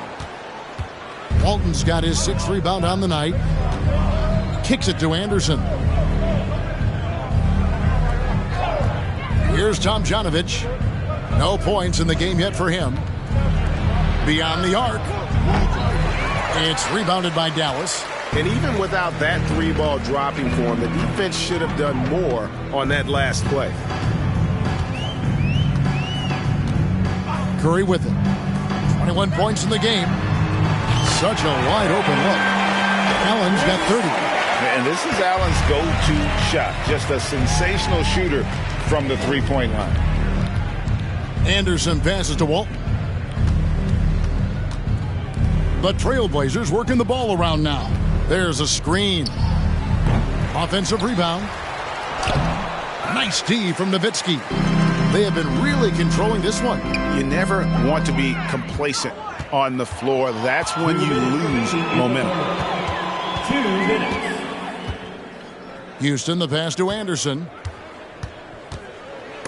Walton's got his 6th rebound on the night. Kicks it to Anderson. Here's Tomjanovich. No points in the game yet for him. Beyond the arc. It's rebounded by Dallas. And even without that 3-ball dropping for him, the defense should have done more on that last play. Curry with it. 21 points in the game. Such a wide open look. Allen's got 30. And this is Allen's go-to shot. Just a sensational shooter from the three-point line. Anderson passes to Walton. The Trailblazers working the ball around now. There's a screen. Offensive rebound. Nice D from Nowitzki. They have been really controlling this one. You never want to be complacent on the floor. That's when you lose momentum. 2 minutes. Houston, the pass to Anderson.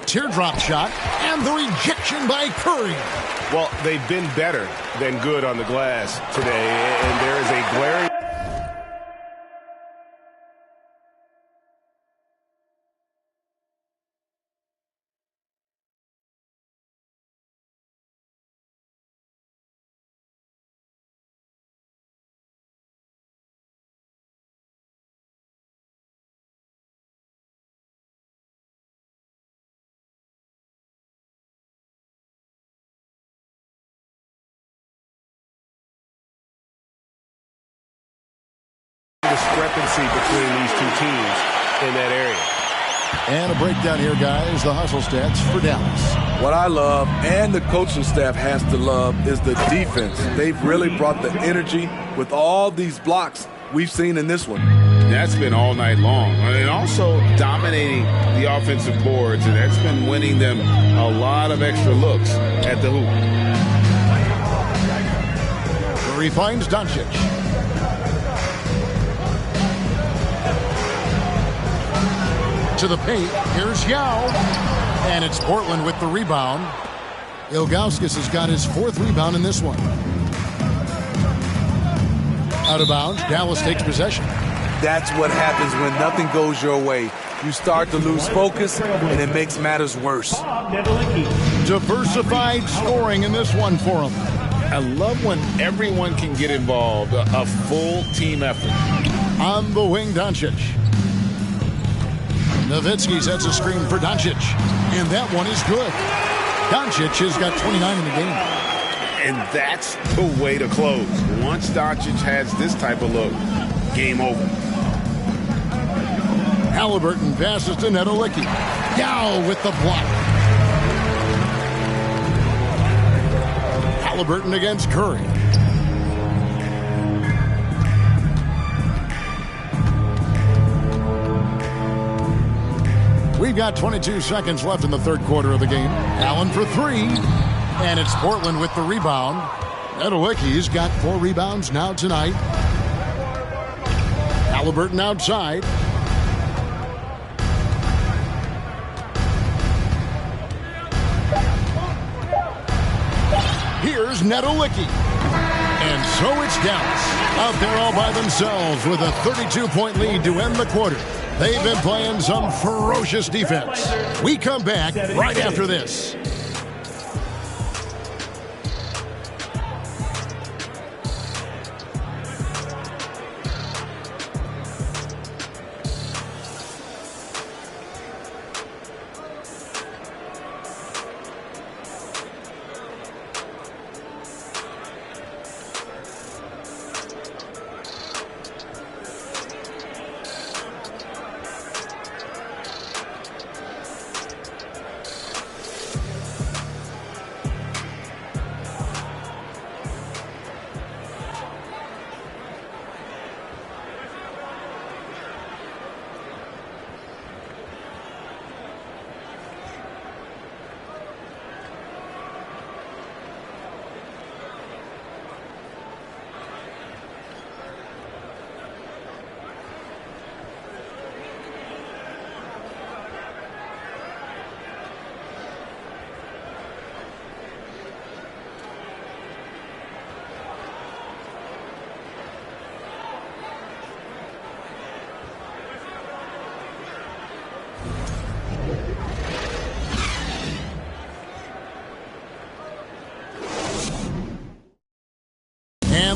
Teardrop shot, and the rejection by Curry. Well, they've been better than good on the glass today, and there is a glaring... discrepancy between these two teams in that area. And a breakdown here, guys. The hustle stats for Dallas. What I love, and the coaching staff has to love, is the defense. They've really brought the energy with all these blocks we've seen in this one. That's been all night long. And also dominating the offensive boards, and that's been winning them a lot of extra looks at the hoop. Curry finds Doncic. To the paint. Here's Yao. And it's Portland with the rebound. Ilgauskas has got his 4th rebound in this one. Out of bounds. Dallas takes possession. That's what happens when nothing goes your way. You start to lose focus, and it makes matters worse. Diversified scoring in this one for him. I love when everyone can get involved, a full team effort. On the wing, Doncic. Nowitzki sets a screen for Doncic. And that one is good. Doncic has got 29 in the game. And that's the way to close. Once Doncic has this type of look, game over. Halliburton passes to Nowitzki. Yao with the block. Halliburton against Curry. We've got 22 seconds left in the third quarter of the game. Allen for 3. And it's Portland with the rebound. Nowitzki's got 4 rebounds now tonight. Halliburton outside. Here's Nowitzki. And so it's Dallas out there all by themselves with a 32-point lead to end the quarter. They've been playing some ferocious defense. We come back right after this.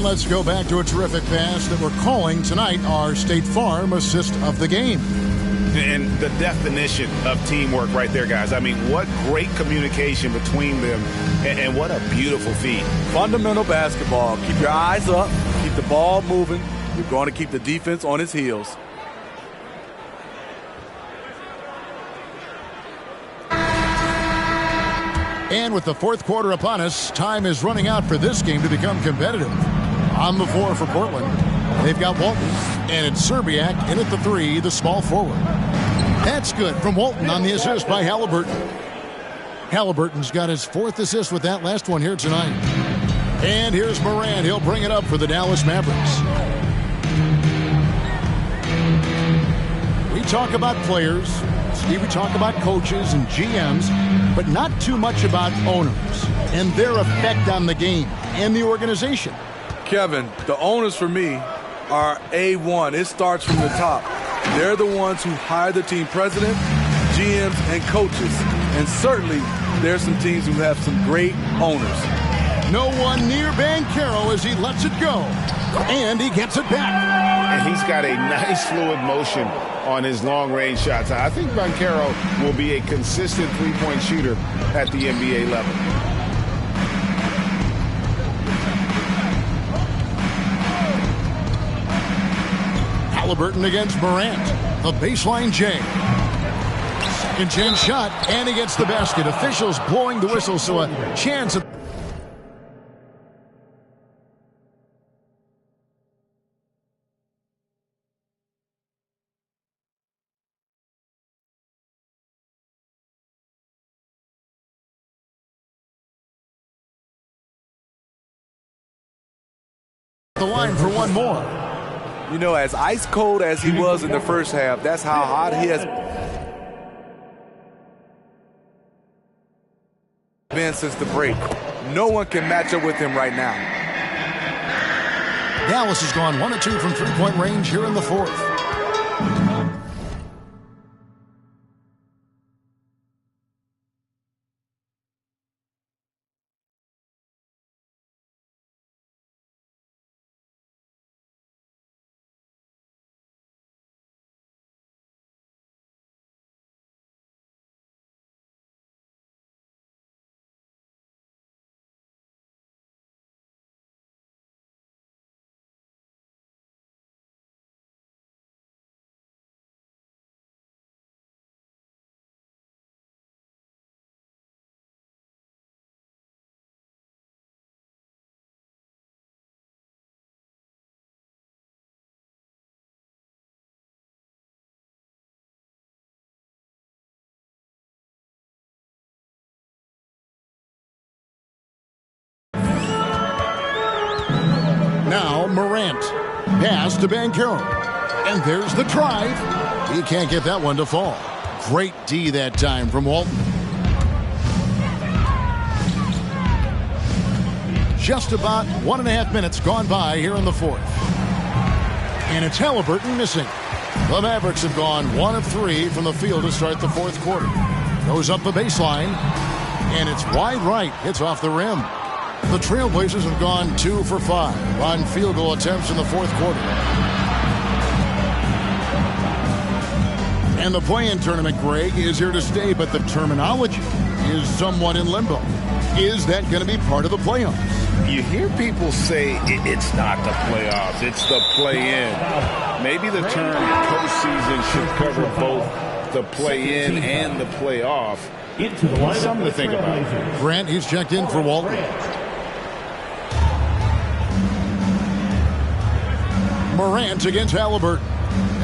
And let's go back to a terrific pass that we're calling tonight our State Farm assist of the game. And the definition of teamwork right there, guys. I mean, what great communication between them, and what a beautiful feed. Fundamental basketball. Keep your eyes up. Keep the ball moving. You're going to keep the defense on its heels. And with the fourth quarter upon us, time is running out for this game to become competitive. On the floor for Portland, they've got Walton, and it's Serbiak in at the three, the small forward. That's good from Walton on the assist by Halliburton. Halliburton's got his fourth assist with that last one here tonight. And here's Morant. He'll bring it up for the Dallas Mavericks. We talk about players, Steve, we talk about coaches and GMs, but not too much about owners and their effect on the game and the organization. Kevin, the owners for me are A1. It starts from the top. They're the ones who hire the team president, GMs, and coaches. And certainly, there's some teams who have some great owners. No one near Banchero as he lets it go. And he gets it back. And he's got a nice fluid motion on his long-range shots. I think Banchero will be a consistent three-point shooter at the NBA level. Halliburton against Morant. The baseline J. Second chance shot, and he gets the basket. Officials blowing the whistle, so a chance at the line for one more. You know, as ice cold as he was in the first half, that's how hot he has been since the break. No one can match up with him right now. Dallas has gone 1 of 2 from three-point range here in the fourth. Now Morant. Pass to Banchero. And there's the drive. He can't get that one to fall. Great D that time from Walton. Just about 1.5 minutes gone by here in the fourth. And it's Halliburton missing. The Mavericks have gone 1 of 3 from the field to start the fourth quarter. Goes up the baseline. And it's wide right. Hits off the rim. The Trailblazers have gone 2 for 5 on field goal attempts in the fourth quarter. And the play-in tournament, Greg, is here to stay, but the terminology is somewhat in limbo. Is that going to be part of the playoffs? You hear people say it's not the playoffs, it's the play-in. Maybe the term postseason should cover both the play-in and the playoff. Something to think about. Grant, he's checked in for Walton. Morant against Halliburton.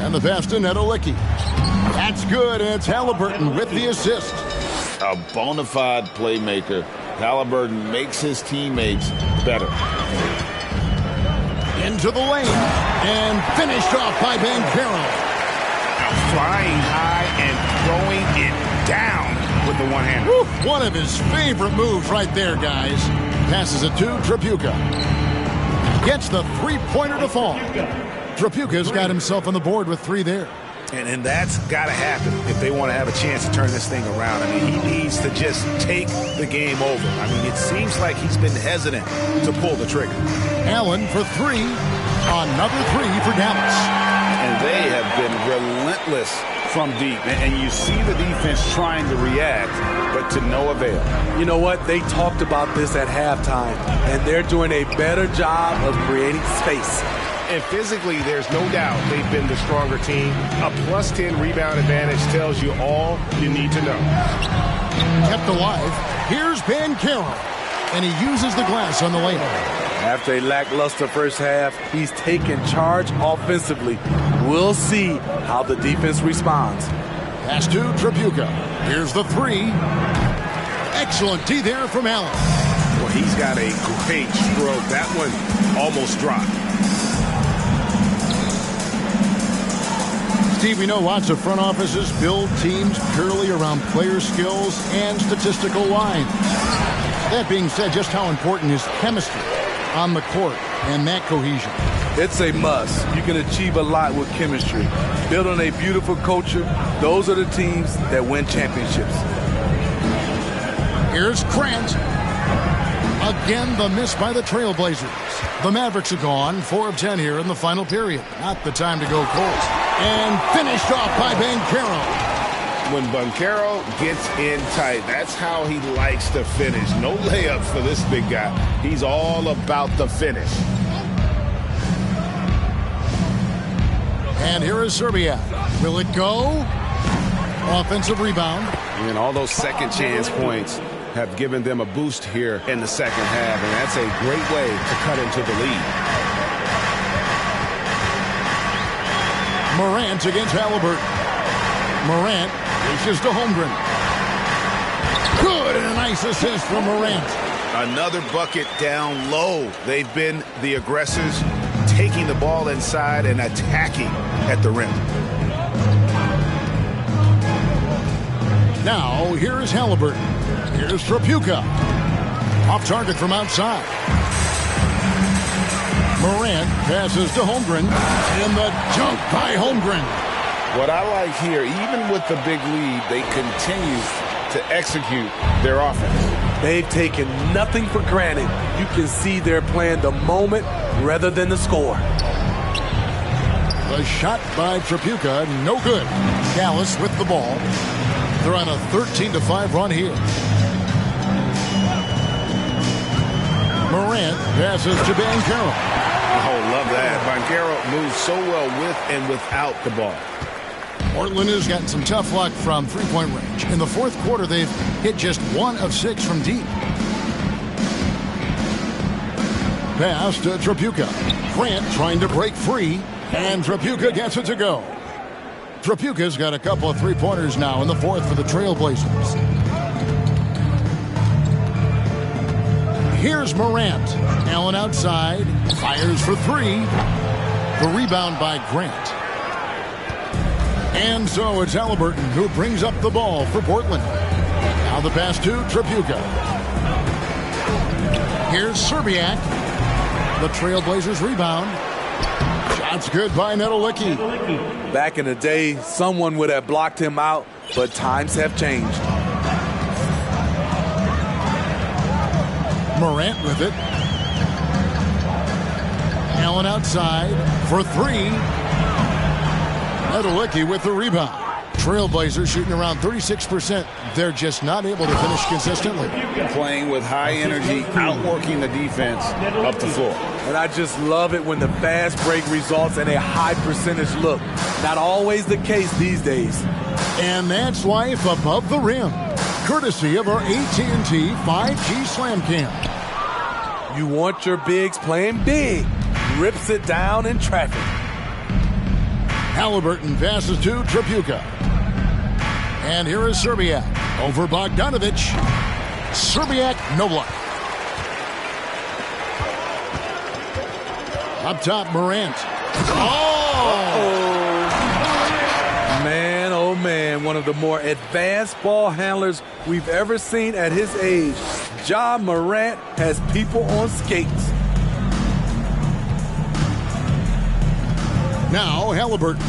And the pass to Nedolicki. That's good, and it's Halliburton with the assist. A bona fide playmaker. Halliburton makes his teammates better. Into the lane. And finished off by Banchero. Flying high and throwing it down with the one-hander. One of his favorite moves right there, guys. Passes it to Tripucka. Gets the three-pointer to fall. Tripucka's got himself on the board with 3 there. And that's got to happen if they want to have a chance to turn this thing around. I mean, he needs to just take the game over. I mean, it seems like he's been hesitant to pull the trigger. Allen for three. Another three for Dallas. And they have been relentless from deep. And you see the defense trying to react, but to no avail. You know what? They talked about this at halftime, and they're doing a better job of creating space. And physically, there's no doubt they've been the stronger team. A plus 10 rebound advantage tells you all you need to know. Kept alive. Here's Banchero. And he uses the glass on the layup. After a lackluster first half, he's taken charge offensively. We'll see how the defense responds. Pass to Tripucka. Here's the three. Excellent D there from Allen. Well, he's got a great stroke. That one almost dropped. Steve, we know lots of front offices build teams purely around player skills and statistical lines. That being said, just how important is chemistry on the court and that cohesion? It's a must. You can achieve a lot with chemistry. Build on a beautiful culture. Those are the teams that win championships. Here's Grant. Again, the miss by the Trailblazers. The Mavericks are gone 4 of 10 here in the final period. Not the time to go cold. And finished off by Banchero. When Banchero gets in tight, that's how he likes to finish. No layups for this big guy. He's all about the finish. And here is Serbia. Will it go? Offensive rebound. And all those second chance points have given them a boost here in the second half, and that's a great way to cut into the lead. Morant against Halliburton. Morant reaches to Holmgren. Good, and a nice assist from Morant. Another bucket down low. They've been the aggressors, taking the ball inside and attacking at the rim. Now, here's Halliburton. Here's Tripucka. Off target from outside. Morant passes to Holmgren. And the dunk by Holmgren. What I like here, even with the big lead, they continue to execute their offense. They've taken nothing for granted. You can see they're playing the moment rather than the score. The shot by Tripucka, no good. Dallas with the ball. They're on a 13-5 run here. Morant passes to Banchero. Oh, love that. Banchero moves so well with and without the ball. Portland has gotten some tough luck from three-point range. In the fourth quarter, they've hit just 1 of 6 from deep. Pass to Tripucka. Grant trying to break free, and Tripucka gets it to go. Tripucka's got a couple of three-pointers now in the fourth for the Trailblazers. Here's Morant. Allen outside. Fires for three. The rebound by Grant. And so it's Halliburton who brings up the ball for Portland. Now the pass to Tripucka. Here's Serbiak. The Trailblazers rebound. Shot's good by Nedolicki. Back in the day, someone would have blocked him out, but times have changed. Morant with it. Allen outside for three. Nedolicki with the rebound. Trailblazers shooting around 36%. They're just not able to finish consistently. Playing with high energy, outworking the defense up the floor. And I just love it when the fast break results in a high percentage look. Not always the case these days. And that's life above the rim. Courtesy of our AT&T 5G Slam Cam. You want your bigs playing big. Rips it down in traffic. Halliburton passes to Tripucka. And here is Serbiak over Bogdanovic. Serbiak, no luck. Up top, Morant. Man, oh man, one of the more advanced ball handlers we've ever seen at his age. Ja Morant has people on skates. Now Halliburton.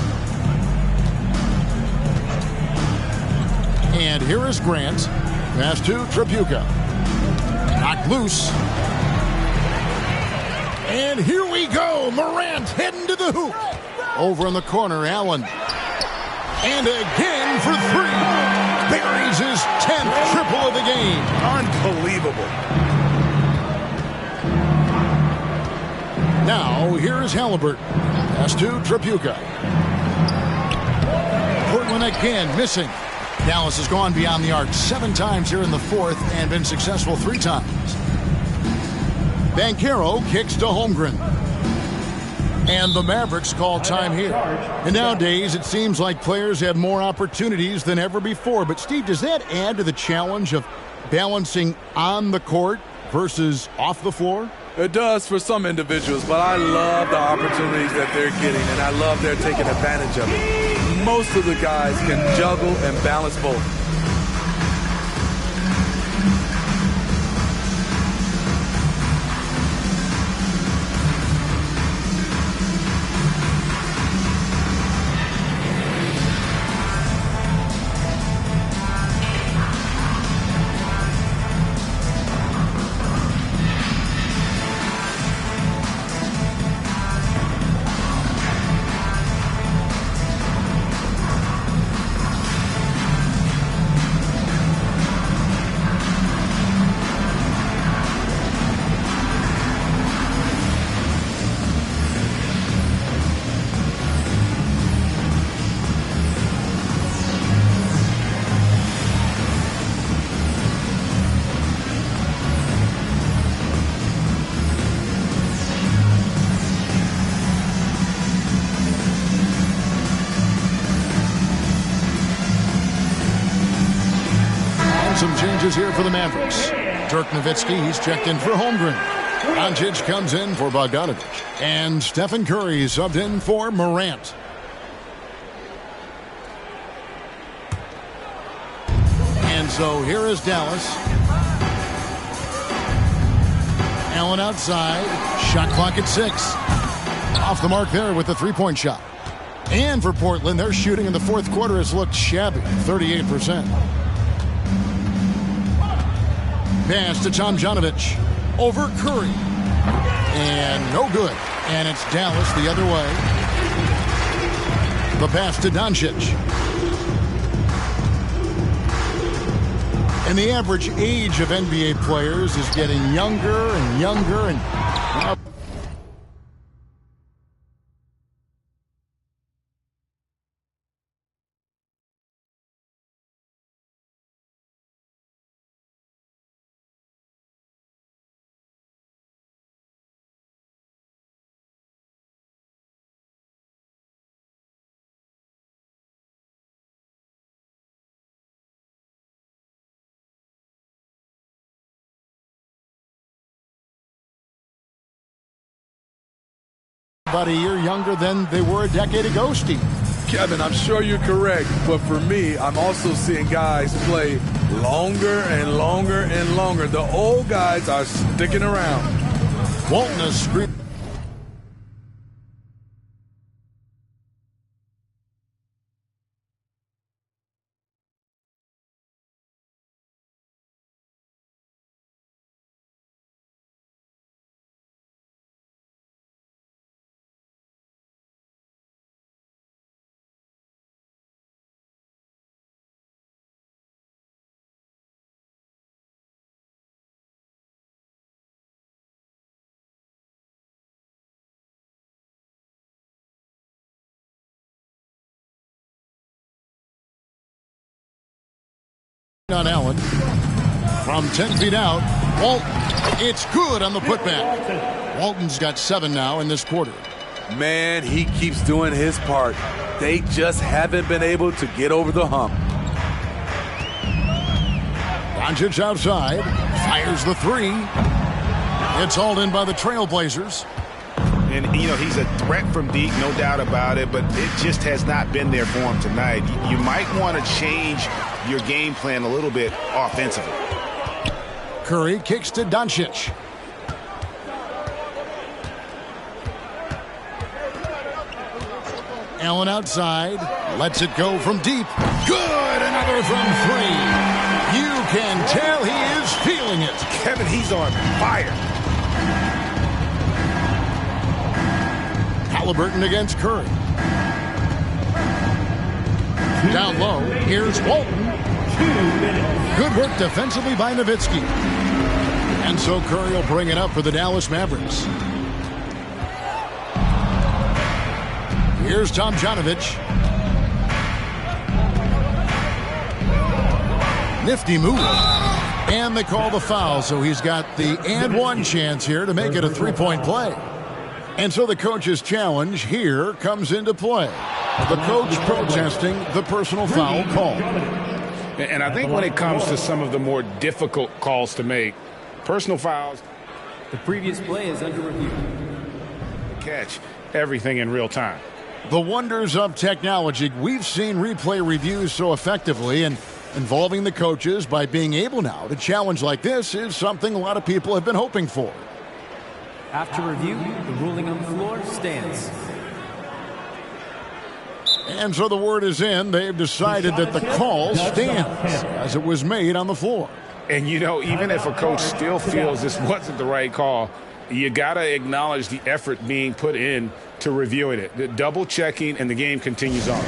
And here is Grant. Pass to Tripucka. Knocked loose. And here we go. Morant heading to the hoop. Over in the corner, Allen. And again for three. Buries his 10th triple of the game. Unbelievable. Now, here is Halliburton. Pass to Tripucka. Portland again missing. Dallas has gone beyond the arc 7 times here in the fourth and been successful 3 times. Banchero kicks to Holmgren. And the Mavericks call time here. And nowadays, it seems like players have more opportunities than ever before. But, Steve, does that add to the challenge of balancing on the court versus off the floor? It does for some individuals, but I love the opportunities that they're getting, and I love they're taking advantage of it. Most of the guys can juggle and balance both. Some changes here for the Mavericks. Dirk Nowitzki, he's checked in for Holmgren. Doncic comes in for Bogdanovic. And Stephen Curry subbed in for Morant. And so here is Dallas. Allen outside. Shot clock at 6. Off the mark there with the three-point shot. And for Portland, their shooting in the fourth quarter has looked shabby, 38%. Pass to Tomjanovich. Over Curry. And no good. And it's Dallas the other way. The pass to Doncic. And the average age of NBA players is getting younger and younger. And about a year younger than they were a decade ago, Steve. Kevin, I'm sure you're correct, but for me, I'm also seeing guys play longer and longer and longer. The old guys are sticking around. Walton has screwed. On Allen from 10 feet out. Walton, it's good on the putback. Walton's got 7 now in this quarter. Man, he keeps doing his part. They just haven't been able to get over the hump. Doncic outside, fires the 3. It's hauled in by the Trailblazers. And, you know, he's a threat from deep, no doubt about it, but it just has not been there for him tonight. You might want to change your game plan a little bit offensively. Curry kicks to Doncic. Allen outside, lets it go from deep. Good, another Miller from three. You can tell he is feeling it. Kevin, he's on fire. Halliburton against Curry. Down low, here's Walton. Good work defensively by Nowitzki. And so Curry will bring it up for the Dallas Mavericks. Here's Tomjanovich. Nifty move. And they call the foul, so he's got the and one chance here to make it a three-point play. And so the coach's challenge here comes into play. The coach protesting the personal foul call. And I think when it comes to some of the more difficult calls to make, personal fouls, the previous play is under review. Catch everything in real time. The wonders of technology. We've seen replay reviews so effectively, and involving the coaches by being able now to challenge like this is something a lot of people have been hoping for. After review, the ruling on the floor stands. And so the word is in. They've decided that the call stands as it was made on the floor. And, you know, even if a coach still feels this wasn't the right call, you got to acknowledge the effort being put in to reviewing it. The double checking, and the game continues on.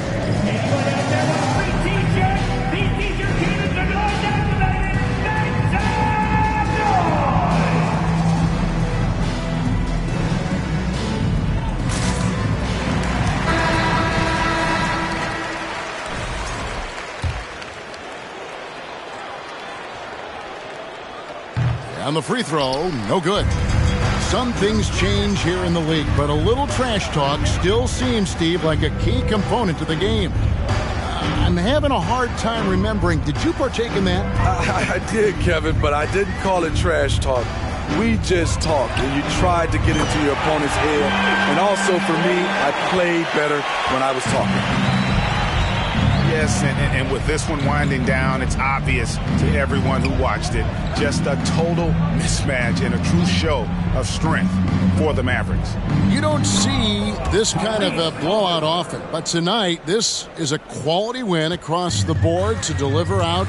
On the free throw, no good. Some things change here in the league, but a little trash talk still seems, Steve, like a key component to the game. I'm having a hard time remembering. Did you partake in that? I did, Kevin, but I didn't call it trash talk. We just talked, and you tried to get into your opponent's head. And also, for me, I played better when I was talking. Yes, and with this one winding down, it's obvious to everyone who watched it. Just a total mismatch and a true show of strength for the Mavericks. You don't see this kind of a blowout often, but tonight this is a quality win across the board to deliver out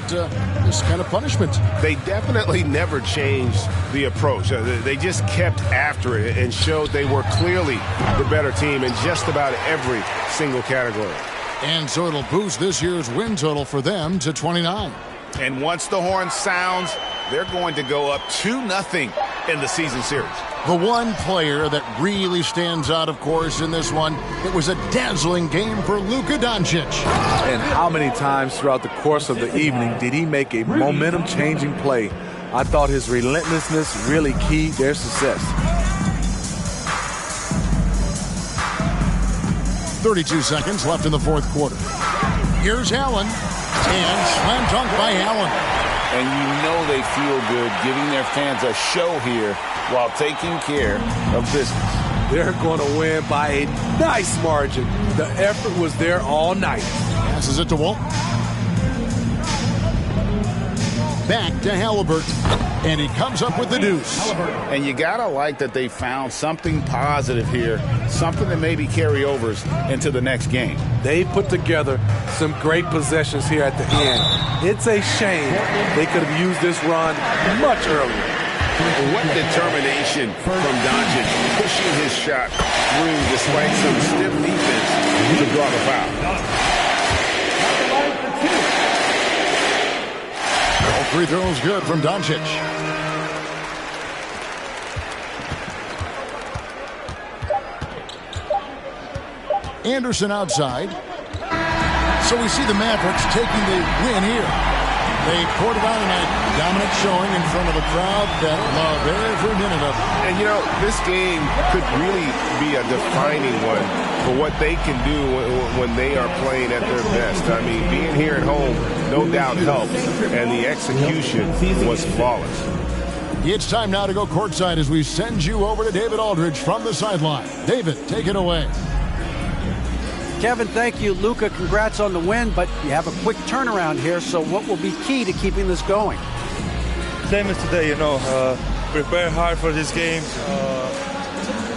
this kind of punishment. They definitely never changed the approach. They just kept after it and showed they were clearly the better team in just about every single category. And so it'll boost this year's win total for them to 29. And once the horn sounds, they're going to go up 2-0 in the season series. The one player that really stands out, of course, in this one, it was a dazzling game for Luka Doncic. And how many times throughout the course of the evening did he make a momentum-changing play? I thought his relentlessness really keyed their success. 32 seconds left in the fourth quarter. Here's Allen, and slam dunk by Allen. And you know they feel good giving their fans a show here while taking care of business. They're going to win by a nice margin. The effort was there all night. Passes it to Walton. Back to Halliburton. And he comes up with the deuce. And you got to like that they found something positive here, something that maybe carry overs into the next game. They put together some great possessions here at the end. It's a shame they could have used this run much earlier. What determination from Doncic, pushing his shot through despite some stiff defense to draw the foul. All free throws good from Doncic. Anderson outside. So we see the Mavericks taking the win here. They poured it on in a dominant showing in front of a crowd that loved every minute of it. And, you know, this game could really be a defining one for what they can do when they are playing at their best. I mean, being here at home, no doubt helps, and the execution was flawless. It's time now to go courtside as we send you over to David Aldridge from the sideline. David, take it away. Kevin, thank you. Luka, congrats on the win, but you have a quick turnaround here, so what will be key to keeping this going? Same as today, you know, prepare hard for this game,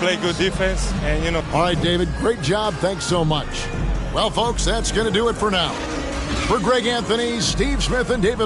play good defense, and, you know. All right, David, great job. Thanks so much. Well, folks, that's going to do it for now. For Greg Anthony, Steve Smith, and David